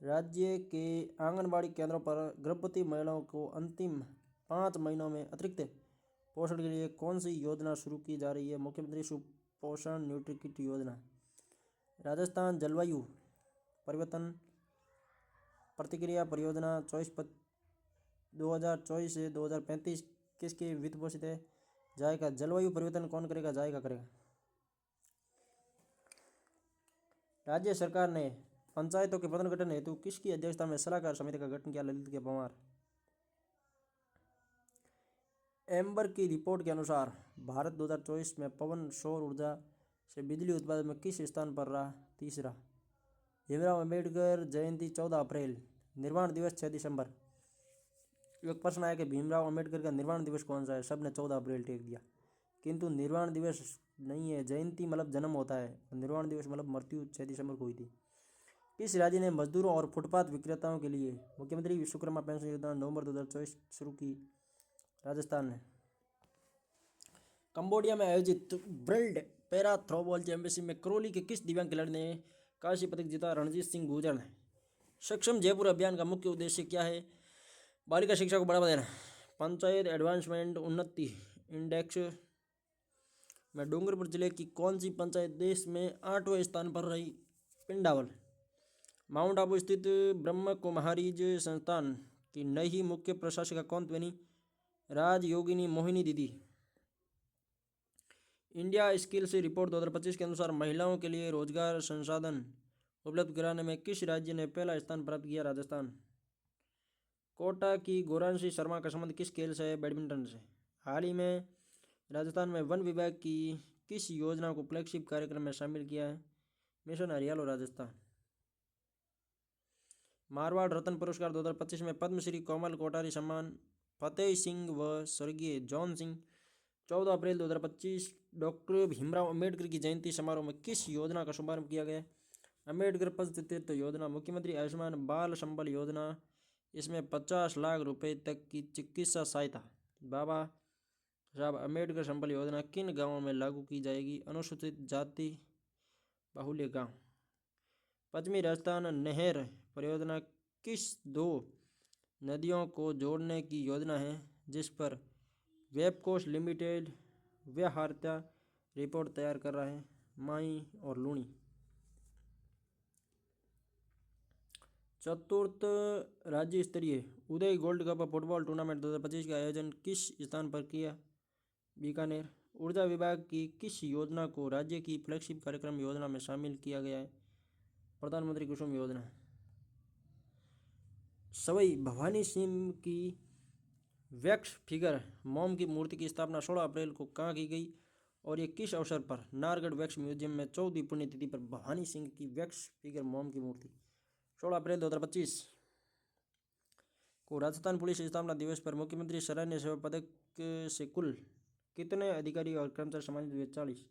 Speaker 1: राज्य के आंगनबाड़ी केंद्रों पर गर्भवती महिलाओं को अंतिम 5 महीनों में अतिरिक्त पोषण के लिए कौन सी योजना शुरू की जा रही है? मुख्यमंत्री सुपोषण न्यूट्री किट योजना। राजस्थान जलवायु परिवर्तन प्रतिक्रिया परियोजना 2024 से 2035 किसके वित्त पोषित है? जाएगा। जलवायु परिवर्तन कौन करेगा? जाएगा करेगा। राज्य सरकार ने पंचायतों के पुनर्गठन हेतु किसकी अध्यक्षता में सलाहकार समिति का गठन किया? ललित के परमार। एम्बर की रिपोर्ट के अनुसार भारत 2024 में पवन सौर ऊर्जा से बिजली उत्पादन में किस स्थान पर रहा? तीसरा। भीमराव अंबेडकर जयंती 14 अप्रैल, निर्वाण दिवस 6 दिसंबर। एक प्रश्न आया कि भीमराव अंबेडकर का निर्वाण दिवस कौन सा है? सबने 14 अप्रैल टेक दिया, किंतु निर्वाण दिवस नहीं है। जयंती मतलब जन्म होता है, निर्वाण दिवस मतलब मृत्यु 6 दिसंबर को हुई थी। किस राज्य ने मजदूरों और फुटपाथ विक्रेताओं के लिए मुख्यमंत्री विश्वकर्मा पेंशन योजना नवंबर 2024 शुरू की? राजस्थान ने। कंबोडिया में आयोजित वर्ल्ड पैरा थ्रोबॉल चैंपियनशिप में करौली के किस दिव्यांग खिलाड़ी ने कांस्य पदक जीता? रणजीत सिंह गुर्जर ने। सक्षम जयपुर अभियान का मुख्य उद्देश्य क्या है? बालिका शिक्षा को बढ़ावा देना। पंचायत एडवांसमेंट उन्नति इंडेक्स में डूंगरपुर जिले की कौन सी पंचायत देश में 8वें स्थान पर रही? पिंडावल। माउंट आबू स्थित ब्रह्म कुमारीज संस्थान की नई मुख्य प्रशासिका कौन बनी? राजयोगिनी मोहिनी दीदी। इंडिया स्किल्स रिपोर्ट 2025 के अनुसार महिलाओं के लिए रोजगार संसाधन उपलब्ध कराने में किस राज्य ने पहला स्थान प्राप्त किया? राजस्थान। कोटा की गौरांशी शर्मा का संबंध किस खेल से है? बैडमिंटन से। हाल ही में राजस्थान में वन विभाग की किस योजना को फ्लैगशिप कार्यक्रम में शामिल किया है? मिशन हरियालो राजस्थान। मारवाड़ रत्न पुरस्कार 2025 में पद्मश्री कोमल कोठारी सम्मान फतेह सिंह व स्वर्गीय जॉन सिंह 14 अप्रैल 2025 डॉक्टर भीमराव अंबेडकर की जयंती समारोह में किस योजना का शुभारंभ किया गया? अंबेडकर पशु तीर्थ योजना। मुख्यमंत्री आयुष्मान बाल संबल योजना, इसमें 50 लाख रुपए तक की चिकित्सा सहायता। बाबा साहब अंबेडकर संबल योजना किन गांवों में लागू की जाएगी? अनुसूचित जाति बाहुल्य गांव। पश्चिमी राजस्थान नहर परियोजना किस 2 नदियों को जोड़ने की योजना है, जिस पर वेबकोस्ट लिमिटेड व्यवहार्यता रिपोर्ट तैयार कर रहा है? माई और लूणी। चतुर्थ राज्य स्तरीय उदय गोल्ड कप फुटबॉल टूर्नामेंट 2025 का आयोजन किस स्थान पर किया? बीकानेर। ऊर्जा विभाग की किस योजना को राज्य की फ्लैगशिप कार्यक्रम योजना में शामिल किया गया है? प्रधानमंत्री कुसुम योजना। सवई भवानी सिंह की वैक्स फिगर मोम की मूर्ति की स्थापना 16 अप्रैल को कहाँ की गई और ये किस अवसर पर? नारगढ़ वैक्स म्यूजियम में 14वीं पुण्यतिथि पर भवानी सिंह की वैक्स फिगर मोम की मूर्ति 16 अप्रैल 2025 को राजस्थान पुलिस स्थापना दिवस पर मुख्यमंत्री सराहनीय सेवा पदक से कुल कितने अधिकारी और कर्मचारी सम्मानित हुए? 40।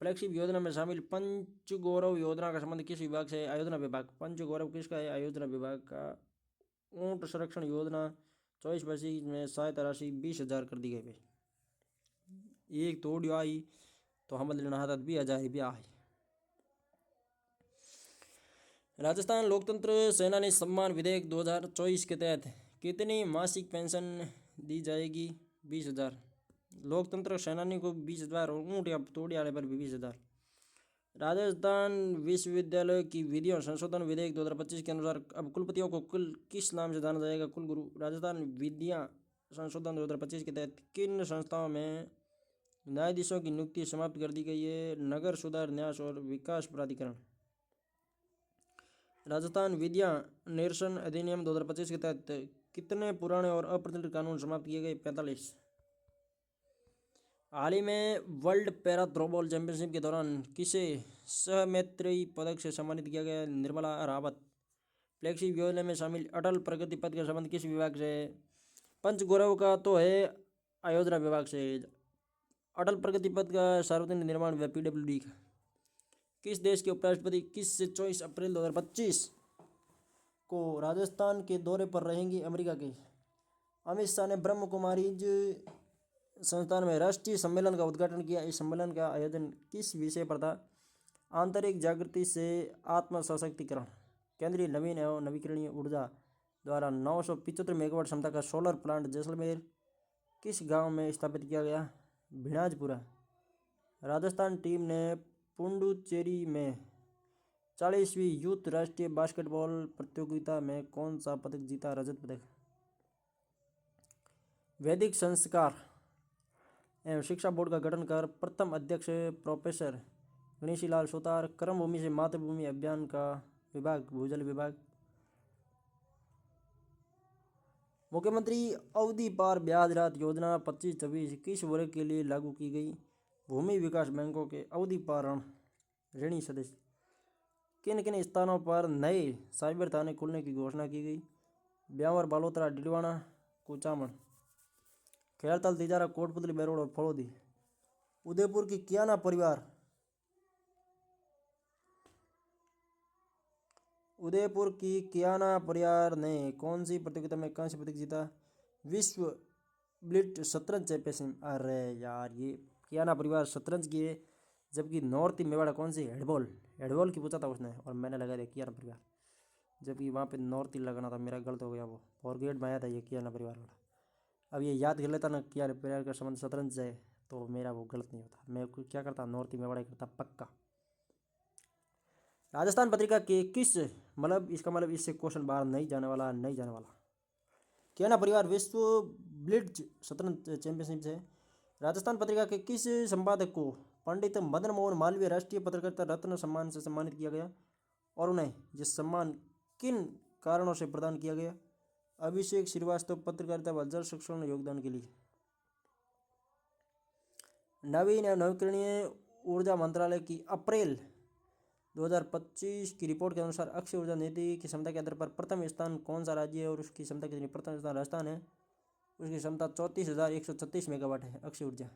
Speaker 1: फ्लैगशिप योजना में शामिल पंचगौरव योजना का संबंध किस विभाग से है? आयोजना विभाग। पंचगौरव किसका है? आयोजना विभाग का। ऊंट संरक्षण योजना 24-25 में सहायता राशि 20,000 कर दी गई। एक तोड़ आई तो हम लेना हाथ 20,000 रुपया है। राजस्थान लोकतंत्र सेनानी सम्मान विधेयक 2024 के तहत कितनी मासिक पेंशन दी जाएगी? 20,000। लोकतंत्र सेनानी को 20,000 और ऊँट या तोड़ी आने पर भी 20,000। राजस्थान विश्वविद्यालय की विधियों संशोधन विधेयक 2025 के अनुसार अब कुलपतियों को कुल किस नाम से जाना जाएगा? कुलगुरु। राजस्थान विधियां संशोधन 2025 के तहत किन संस्थाओं में न्यायाधीशों की नियुक्ति समाप्त कर दी गई है? नगर सुधार न्यास और विकास प्राधिकरण। राजस्थान विद्या निर्देशन अधिनियम 2025 के तहत कितने पुराने और अप्रचलित कानून समाप्त किए गए? 45। हाल ही में वर्ल्ड पैरा थ्रोबॉल चैंपियनशिप के दौरान किसे सहमैत्री पदक से सम्मानित किया गया? निर्मला रावत। फ्लैगशिप योजना में शामिल अटल प्रगति पथ का संबंध किस विभाग से है? पंचगौरव का तो है आयोजना विभाग से। अटल प्रगति पथ का सार्वजनिक निर्माण विभाग PWD का। किस देश के उपराष्ट्रपति 21 से 24 अप्रैल 2025 को राजस्थान के दौरे पर रहेंगे? अमेरिका के। अमित शाह ने ब्रह्म कुमारीज संस्थान में राष्ट्रीय सम्मेलन का उद्घाटन किया। इस सम्मेलन का आयोजन किस विषय पर था? आंतरिक जागृति से आत्म सशक्तिकरण। केंद्रीय नवीन एवं नवीकरणीय ऊर्जा द्वारा 975 मेगावाट क्षमता का सोलर प्लांट जैसलमेर किस गांव में स्थापित किया गया? भिनाजपुरा। राजस्थान टीम ने पुडुचेरी में 40वीं यूथ राष्ट्रीय बास्केटबॉल प्रतियोगिता में कौन सा पदक जीता? रजत पदक। वैदिक संस्कार एवं शिक्षा बोर्ड का गठन कर प्रथम अध्यक्ष प्रोफेसर गणेशीलाल सुतार। कर्मभूमि से मातृभूमि अभियान का विभाग भूजल विभाग। मुख्यमंत्री अवधि पार ब्याज राहत योजना 25-26 किस वर्ग के लिए लागू की गई? भूमि विकास बैंकों के अवधि पार ऋणी सदस्य। किन किन स्थानों पर नए साइबर थाने खुलने की घोषणा की गई? ब्यावर, बालोतरा, डिडवाना, कुचामण। खैरताल, तिजारा, कोटपुतली, बेरोड और फड़ौदी। उदयपुर की कियाना परिवार उदयपुर की कियाना परिवार ने कौन सी प्रतियोगिता में कांस्य पदक जीता? विश्व ब्लिट शतरंज चैंपियनशिप। अरे यार, ये कियाना परिवार शतरंज की है, जबकि नॉर्थ मेवाड़ा कौन सी? हेडबॉल की पूछा था उसने और मैंने लगा दिया कियाना परिवार, जबकि वहाँ पे नॉर्थ ही लगाना था। मेरा गलत हो गया, वो फॉरगेट में आया था ये कियाना परिवार वाला। अब ये याद कर लेता ना कियाना परिवार का संबंध शतरंज से, तो मेरा वो गलत नहीं होता। मैं क्या करता, नॉर्थ मेवाड़ा करता पक्का। राजस्थान पत्रिका के किस इसका मतलब इससे क्वेश्चन बाहर नहीं जाने वाला। कियाना परिवार विश्व ब्लिट्ज शतरंज चैंपियनशिप से राजस्थान पत्रिका के किस संपादक को पंडित मदन मोहन मालवीय राष्ट्रीय पत्रकारिता रत्न सम्मान से सम्मानित किया गया और उन्हें यह सम्मान किन कारणों से प्रदान किया गया? अभिषेक श्रीवास्तव पत्रकारिता व जल संरक्षण योगदान के लिए। नवीन एवं नवीकरणीय ऊर्जा मंत्रालय की अप्रैल 2025 की रिपोर्ट के अनुसार अक्षय ऊर्जा नीति की क्षमता के आधार पर प्रथम स्थान कौन सा राज्य है और उसकी क्षमता कितनी? प्रथम स्थान राजस्थान है, उसकी क्षमता 34,136 मेगावाट है। अक्षय ऊर्जा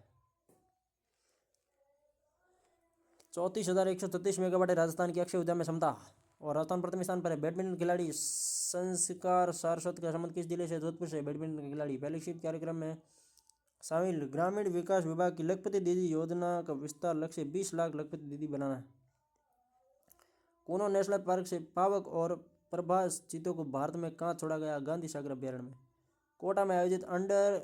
Speaker 1: 34,136 मेगावाट है राजस्थान की अक्षय ऊर्जा में क्षमता। और राजस्थान प्रथम स्थान पर है। बैडमिंटन खिलाड़ी संस्कार सारस्वत का संबंध किस जिले से? जोधपुर से। बैडमिंटन खिलाड़ी फेलोशिप कार्यक्रम में शामिल। ग्रामीण विकास विभाग की लखपति दीदी योजना का विस्तार लक्ष्य 20 लाख लखपति दीदी बनाना। कूनो नेशनल पार्क से पावक और प्रभास चीतों को भारत में कहाँ छोड़ा गया? गांधी सागर अभ्यारण्य में। कोटा में आयोजित अंडर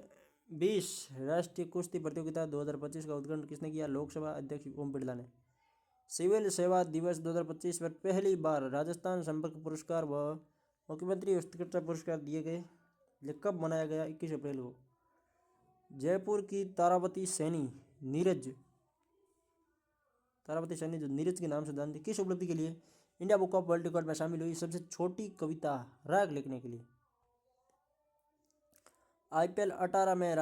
Speaker 1: 20 राष्ट्रीय कुश्ती प्रतियोगिता 2025 का उद्घाटन किसने किया? लोकसभा अध्यक्ष ओम बिरला ने। सिविल सेवा दिवस 2025 पर पहली बार राजस्थान संपर्क पुरस्कार व मुख्यमंत्री उत्कृष्टता पुरस्कार दिए गए। यह कब मनाया गया? 21 अप्रैल को। जयपुर की तारावती सैनी जो नीरज के नाम से जानती, किस उपलब्धि के लिए India book of world record में शामिल हुई? सबसे छोटी कविता राग लिखने के लिए। आईपीएल 18 में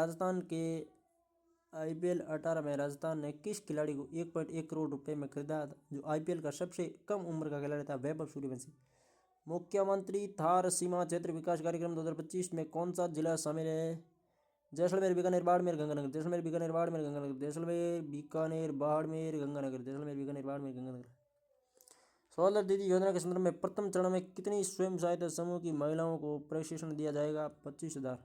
Speaker 1: राजस्थान ने किस खिलाड़ी को 1.1 करोड़ रुपए में खरीदा जो आईपीएल का सबसे कम उम्र का खिलाड़ी था? वैभव सूर्यवंशी। मुख्यमंत्री थार सीमा क्षेत्र विकास कार्यक्रम 2025 में कौन सा जिला शामिल है? जैसलमेर, बीकानेर, बाड़मेर, गंगानगर। जैसलमेर, बीकानेर, बाड़मेर, गंगानगर। जैसलमेर, बीकानेर, बाड़मेर, गंगानगर। जैसलमेर, बीकानेर, बाड़मेर, गंगानगर। सोलर दीदी योजना के संदर्भ में प्रथम चरण में कितनी स्वयं सहायता समूह की महिलाओं को प्रशिक्षण दिया जाएगा? 25,000।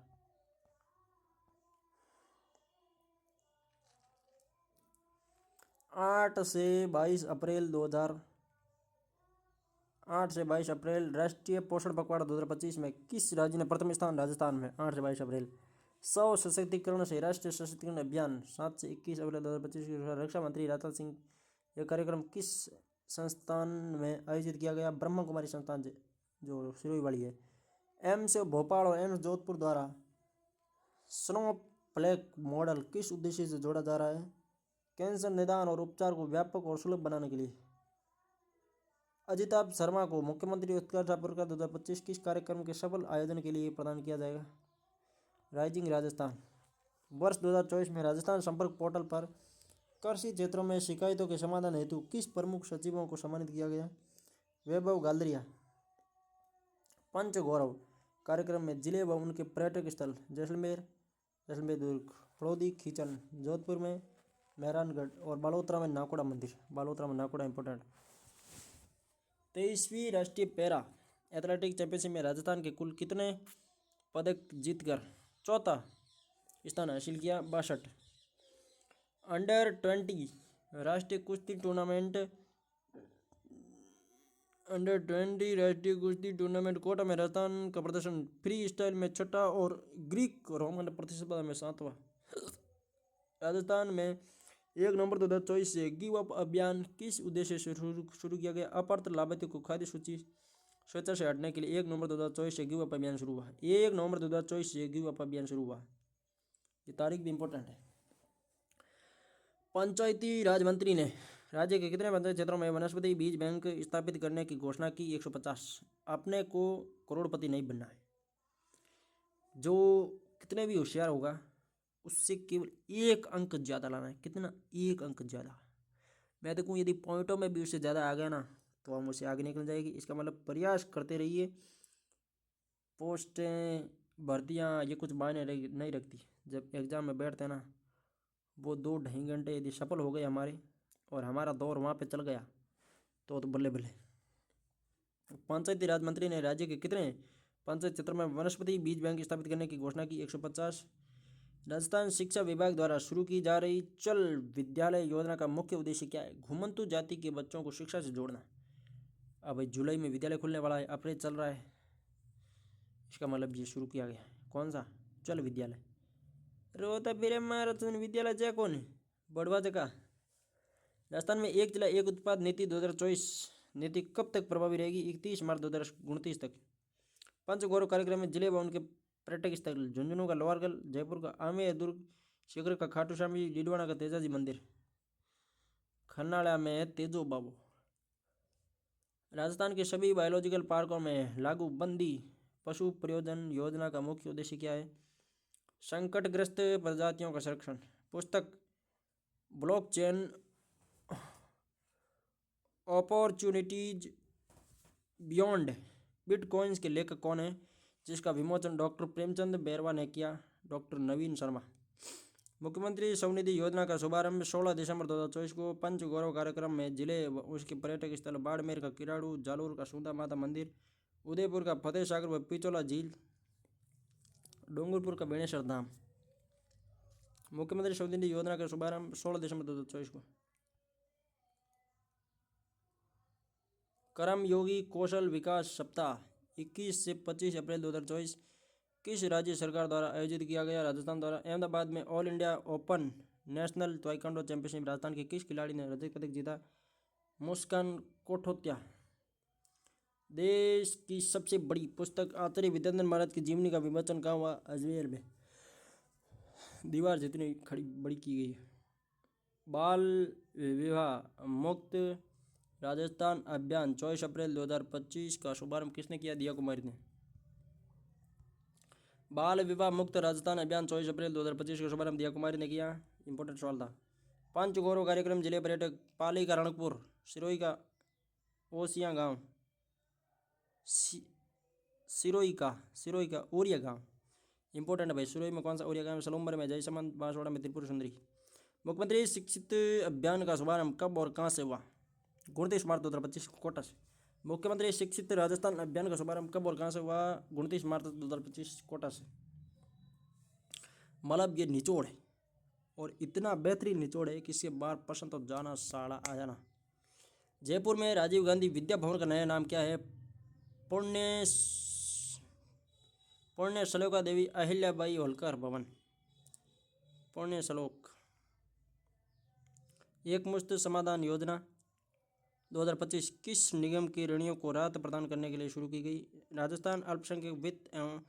Speaker 1: 8 से 22 अप्रैल राष्ट्रीय पोषण पखवाड़ा 2025 में किस राज्य ने प्रथम स्थान? राजस्थान में। 8 से 22 अप्रैल। 100 सशक्तिकरण से राष्ट्रीय सशक्तिकरण अभियान 7 से 21 अप्रैल 2025 के अनुसार रक्षा मंत्री राजनाथ सिंह। यह कार्यक्रम किस संस्थान में आयोजित किया गया? ब्रह्मा कुमारी संस्थान जो सिरोही वाली है। एम्स भोपाल और एम्स जोधपुर द्वारा स्नोफ्लेक मॉडल किस उद्देश्य से जोड़ा जा रहा है? कैंसर निदान और उपचार को व्यापक और सुलभ बनाने के लिए। अजिताभ शर्मा को मुख्यमंत्री उत्कृष्टता पुरस्कार 2025 किस कार्यक्रम के सफल आयोजन के लिए प्रदान किया जाएगा? राइजिंग राजस्थान। वर्ष 2024 में राजस्थान संपर्क पोर्टल पर कृषि क्षेत्रों में शिकायतों के समाधान हेतु किस प्रमुख सचिवों को सम्मानित किया गया? वैभव गालरिया। पंच गौरव कार्यक्रम में जिले व उनके पर्यटक स्थल जैसलमेर, दुर्ग, फड़ौदी, खींचन, जोधपुर में मेहरानगढ़ और बालोतरा में नाकोड़ा मंदिर। बालोतरा में नाकोड़ा इंपॉर्टेंट। 23वीं राष्ट्रीय पैरा एथलेटिक चैंपियनशिप में राजस्थान के कुल कितने पदक जीतकर चौथा स्थान हासिल किया? 62। अंडर 20 राष्ट्रीय कुश्ती टूर्नामेंट अंडर 20 राष्ट्रीय कुश्ती टूर्नामेंट कोटा में राजस्थान का प्रदर्शन फ्री स्टाइल में छठा और ग्रीक रोमन प्रतिस्पर्धा में सातवां। राजस्थान में 1 नवंबर 2024 से गिव अप अभियान किस उद्देश्य से शुरू किया गया? अपात्र लाभार्थियों को खाद्य सूची स्वेच्छा से हटने के लिए 1 नवंबर 2024 से गिव अप अभियान शुरू हुआ। 1 नवंबर 2024 से गिव अप अभियान शुरू हुआ। ये तारीख भी इंपॉर्टेंट है। पंचायती राज मंत्री ने राज्य के कितने पंचायत क्षेत्रों में वनस्पति बीज बैंक स्थापित करने की घोषणा की? 150। अपने को करोड़पति नहीं बनना है। जो कितने भी होशियार होगा उससे केवल 1 अंक ज़्यादा लाना है। कितना? 1 अंक ज़्यादा। मैं देखूँ यदि पॉइंटों में भी उससे ज़्यादा आ गया ना तो हम उससे आगे निकल जाएगी। इसका मतलब प्रयास करते रहिए। पोस्टें भर्तियाँ ये कुछ मायने नहीं रखती। जब एग्ज़ाम में बैठते हैं ना वो 2-2.5 घंटे यदि सफल हो गए हमारे और हमारा दौर वहाँ पे चल गया तो बल्ले बल्ले। पंचायती राज मंत्री ने राज्य के कितने पंचायत क्षेत्र में वनस्पति बीज बैंक स्थापित करने की घोषणा की? 150। राजस्थान शिक्षा विभाग द्वारा शुरू की जा रही चल विद्यालय योजना का मुख्य उद्देश्य क्या है? घुमंतु जाति के बच्चों को शिक्षा से जोड़ना। अब जुलाई में विद्यालय खुलने वाला है, अप्रैल चल रहा है, इसका मतलब ये शुरू किया गया। कौन सा? चल विद्यालय। रोता फिर मारा विद्यालय जय कौन है? बड़वा जगह। राजस्थान में 1 जिला 1 उत्पाद नीति 2024 नीति कब तक प्रभावी रहेगी? 31 मार्च 2029 तक। पंचगौरव कार्यक्रम में जिले व उनके पर्यटक स्थल झुंझुनू का लोहारगढ़, जयपुर का आमेर, दुर्ग, शिवगढ़ का खाटू श्याम जी, डीडवाना का तेजाजी मंदिर, खन्नाड़ा में तेजो बाबू। राजस्थान के सभी बायोलॉजिकल पार्कों में लागू बंदी पशु प्रयोजन योजना का मुख्य उद्देश्य क्या है? संकटग्रस्त प्रजातियों का संरक्षण। पुस्तक ब्लॉकचेन अपॉर्चुनिटीज बियॉन्ड बिटकॉइंस के लेखक कौन है? जिसका विमोचन डॉक्टर प्रेमचंद बैरवा ने किया? डॉक्टर नवीन शर्मा। मुख्यमंत्री स्वनिधि योजना का शुभारंभ 16 दिसंबर 2024 को पंचगौरव कार्यक्रम में जिले व उसके पर्यटक स्थल बाड़मेर का किराड़ू, जालोर का सुंदा माता मंदिर, उदयपुर का फतेह सागर व पिचोला झील, डूंगरपुर का बेणेश्वर धाम। मुख्यमंत्री स्वनिधि योजना का शुभारंभ 16 दिसंबर 2024 को। कर्मयोगी कौशल विकास सप्ताह 21 से 25 अप्रैल 2024 किस राज्य सरकार द्वारा आयोजित किया गया? राजस्थान द्वारा। अहमदाबाद में all India open national taekwondo championship Rajasthan के किस खिलाड़ी ने रजत पदक जीता? मुस्कान कोठोत्या। देश की सबसे बड़ी पुस्तक आचार्य विद्याधर महाराज की जीवनी का विमोचन कहाँ हुआ? अजमेर में। दीवार जितनी खड़ी बड़ी की गई है। बाल विवाह मुक्त राजस्थान अभियान 24 अप्रैल 2025 का शुभारंभ किसने किया? दिया कुमारी ने। बाल विवाह मुक्त राजस्थान अभियान 24 अप्रैल 2025 का शुभारंभ दिया कुमारी ने किया। इंपॉर्टेंट सवाल था। पंचगौरव कार्यक्रम जिले पर्यटक पाली का रणकपुर, सिरोही का ओसिया गांव, सिरोही का ओरिया गांव। इंपॉर्टेंट है भाई। सिरोही में कौन सा ओरिया गांव? सलूम्बर में जयसमंद, बांसवाड़ा में त्रिपुर सुंदरी। मुख्यमंत्री शिक्षित अभियान का शुभारंभ कब और कहाँ से हुआ? 29 मार्च 2025 कोटा से। मुख्यमंत्री शिक्षित राजस्थान अभियान का शुभारंभ कब और कहाँ से हुआ? 29 मार्च 2025 कोटा से। मतलब ये निचोड़ है और इतना बेहतरीन निचोड़ है कि इसके बार पसंद तो जाना साड़ा आ जाना। जयपुर में राजीव गांधी विद्या भवन का नया नाम क्या है? पुण्य श्लोका देवी अहिल्याबाई होलकर भवन। पुण्य श्लोक। एक मुश्त समाधान योजना 2025 किस निगम के ऋणियों को राहत प्रदान करने के लिए शुरू की गई? राजस्थान अल्पसंख्यक वित्त एवं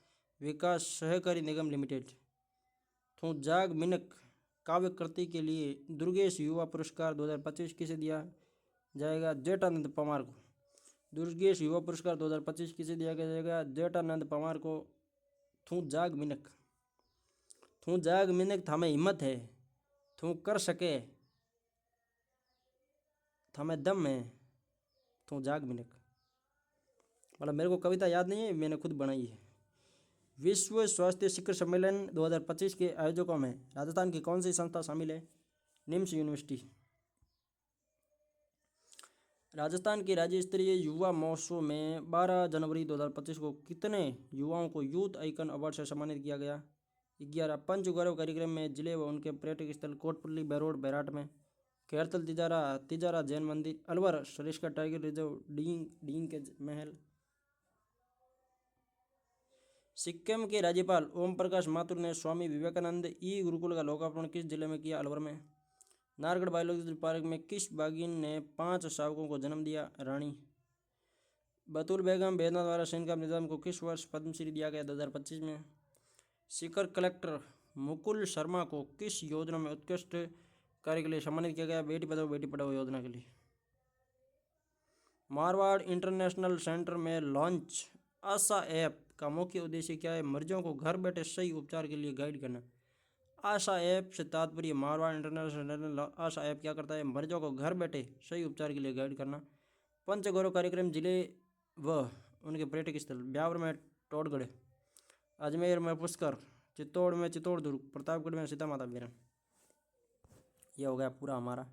Speaker 1: विकास सहकारी निगम लिमिटेड। जाग मिनक काव्य कृति के लिए दुर्गेश युवा पुरस्कार 2025 किसे दिया जाएगा? जेठानंद पवार को। दुर्गेश युवा पुरस्कार 2025 किसे दिया जाएगा? जेठानंद पवार को। जाग मिनक थामे हिम्मत है, तू कर सके, थामे दम है, तू जाग मिनक। मतलब मेरे को कविता याद नहीं है, मैंने खुद बनाई है। विश्व स्वास्थ्य शिखर सम्मेलन 2025 के आयोजकों में राजस्थान की कौन सी संस्था शामिल है? निम्स यूनिवर्सिटी। राजस्थान के राज्य स्तरीय युवा महोत्सव में 12 जनवरी 2025 को कितने युवाओं को यूथ आइकन अवार्ड से सम्मानित किया गया? 11। पंचगौरव कार्यक्रम में जिले व उनके पर्यटक स्थल कोटपुतली, बहरोड, बैराट में खेरतल तिजारा तिजारा जैन मंदिर, अलवर सरिस्का टाइगर रिजर्व, डींग के महल। सिक्किम के राज्यपाल ओम प्रकाश माथुर ने स्वामी विवेकानंद ई गुरुकुल का लोकार्पण किस जिले में किया? अलवर में। नारगढ़ बायोलॉजिकल पार्क में किस बाघिन ने 5 शावकों को जन्म दिया? रानी। बतुल बेगम बेदना द्वारा सेनकाप निजाम को किस वर्ष पद्मश्री दिया गया? 2025 में। सीकर कलेक्टर मुकुल शर्मा को किस योजना में उत्कृष्ट कार्य के लिए सम्मानित किया गया? बेटी बचाओ बेटी पढ़ाओ योजना के लिए। मारवाड़ इंटरनेशनल सेंटर में लॉन्च आशा ऐप का मुख्य उद्देश्य क्या है? मरीजों को घर बैठे सही उपचार के लिए गाइड करना। आशा ऐप से तात्पर्य मारवाड़ इंटरनेशनल सेंटर आशा ऐप क्या करता है? मरीजों को घर बैठे सही उपचार के लिए गाइड करना। पंचगौरव कार्यक्रम जिले व उनके पर्यटक स्थल, ब्यावर में टोडगढ़, अजमेर में पुष्कर, चित्तौड़ में चित्तौड़ दुर्ग, प्रतापगढ़ में सीता माता बेरन। यह हो गया पूरा हमारा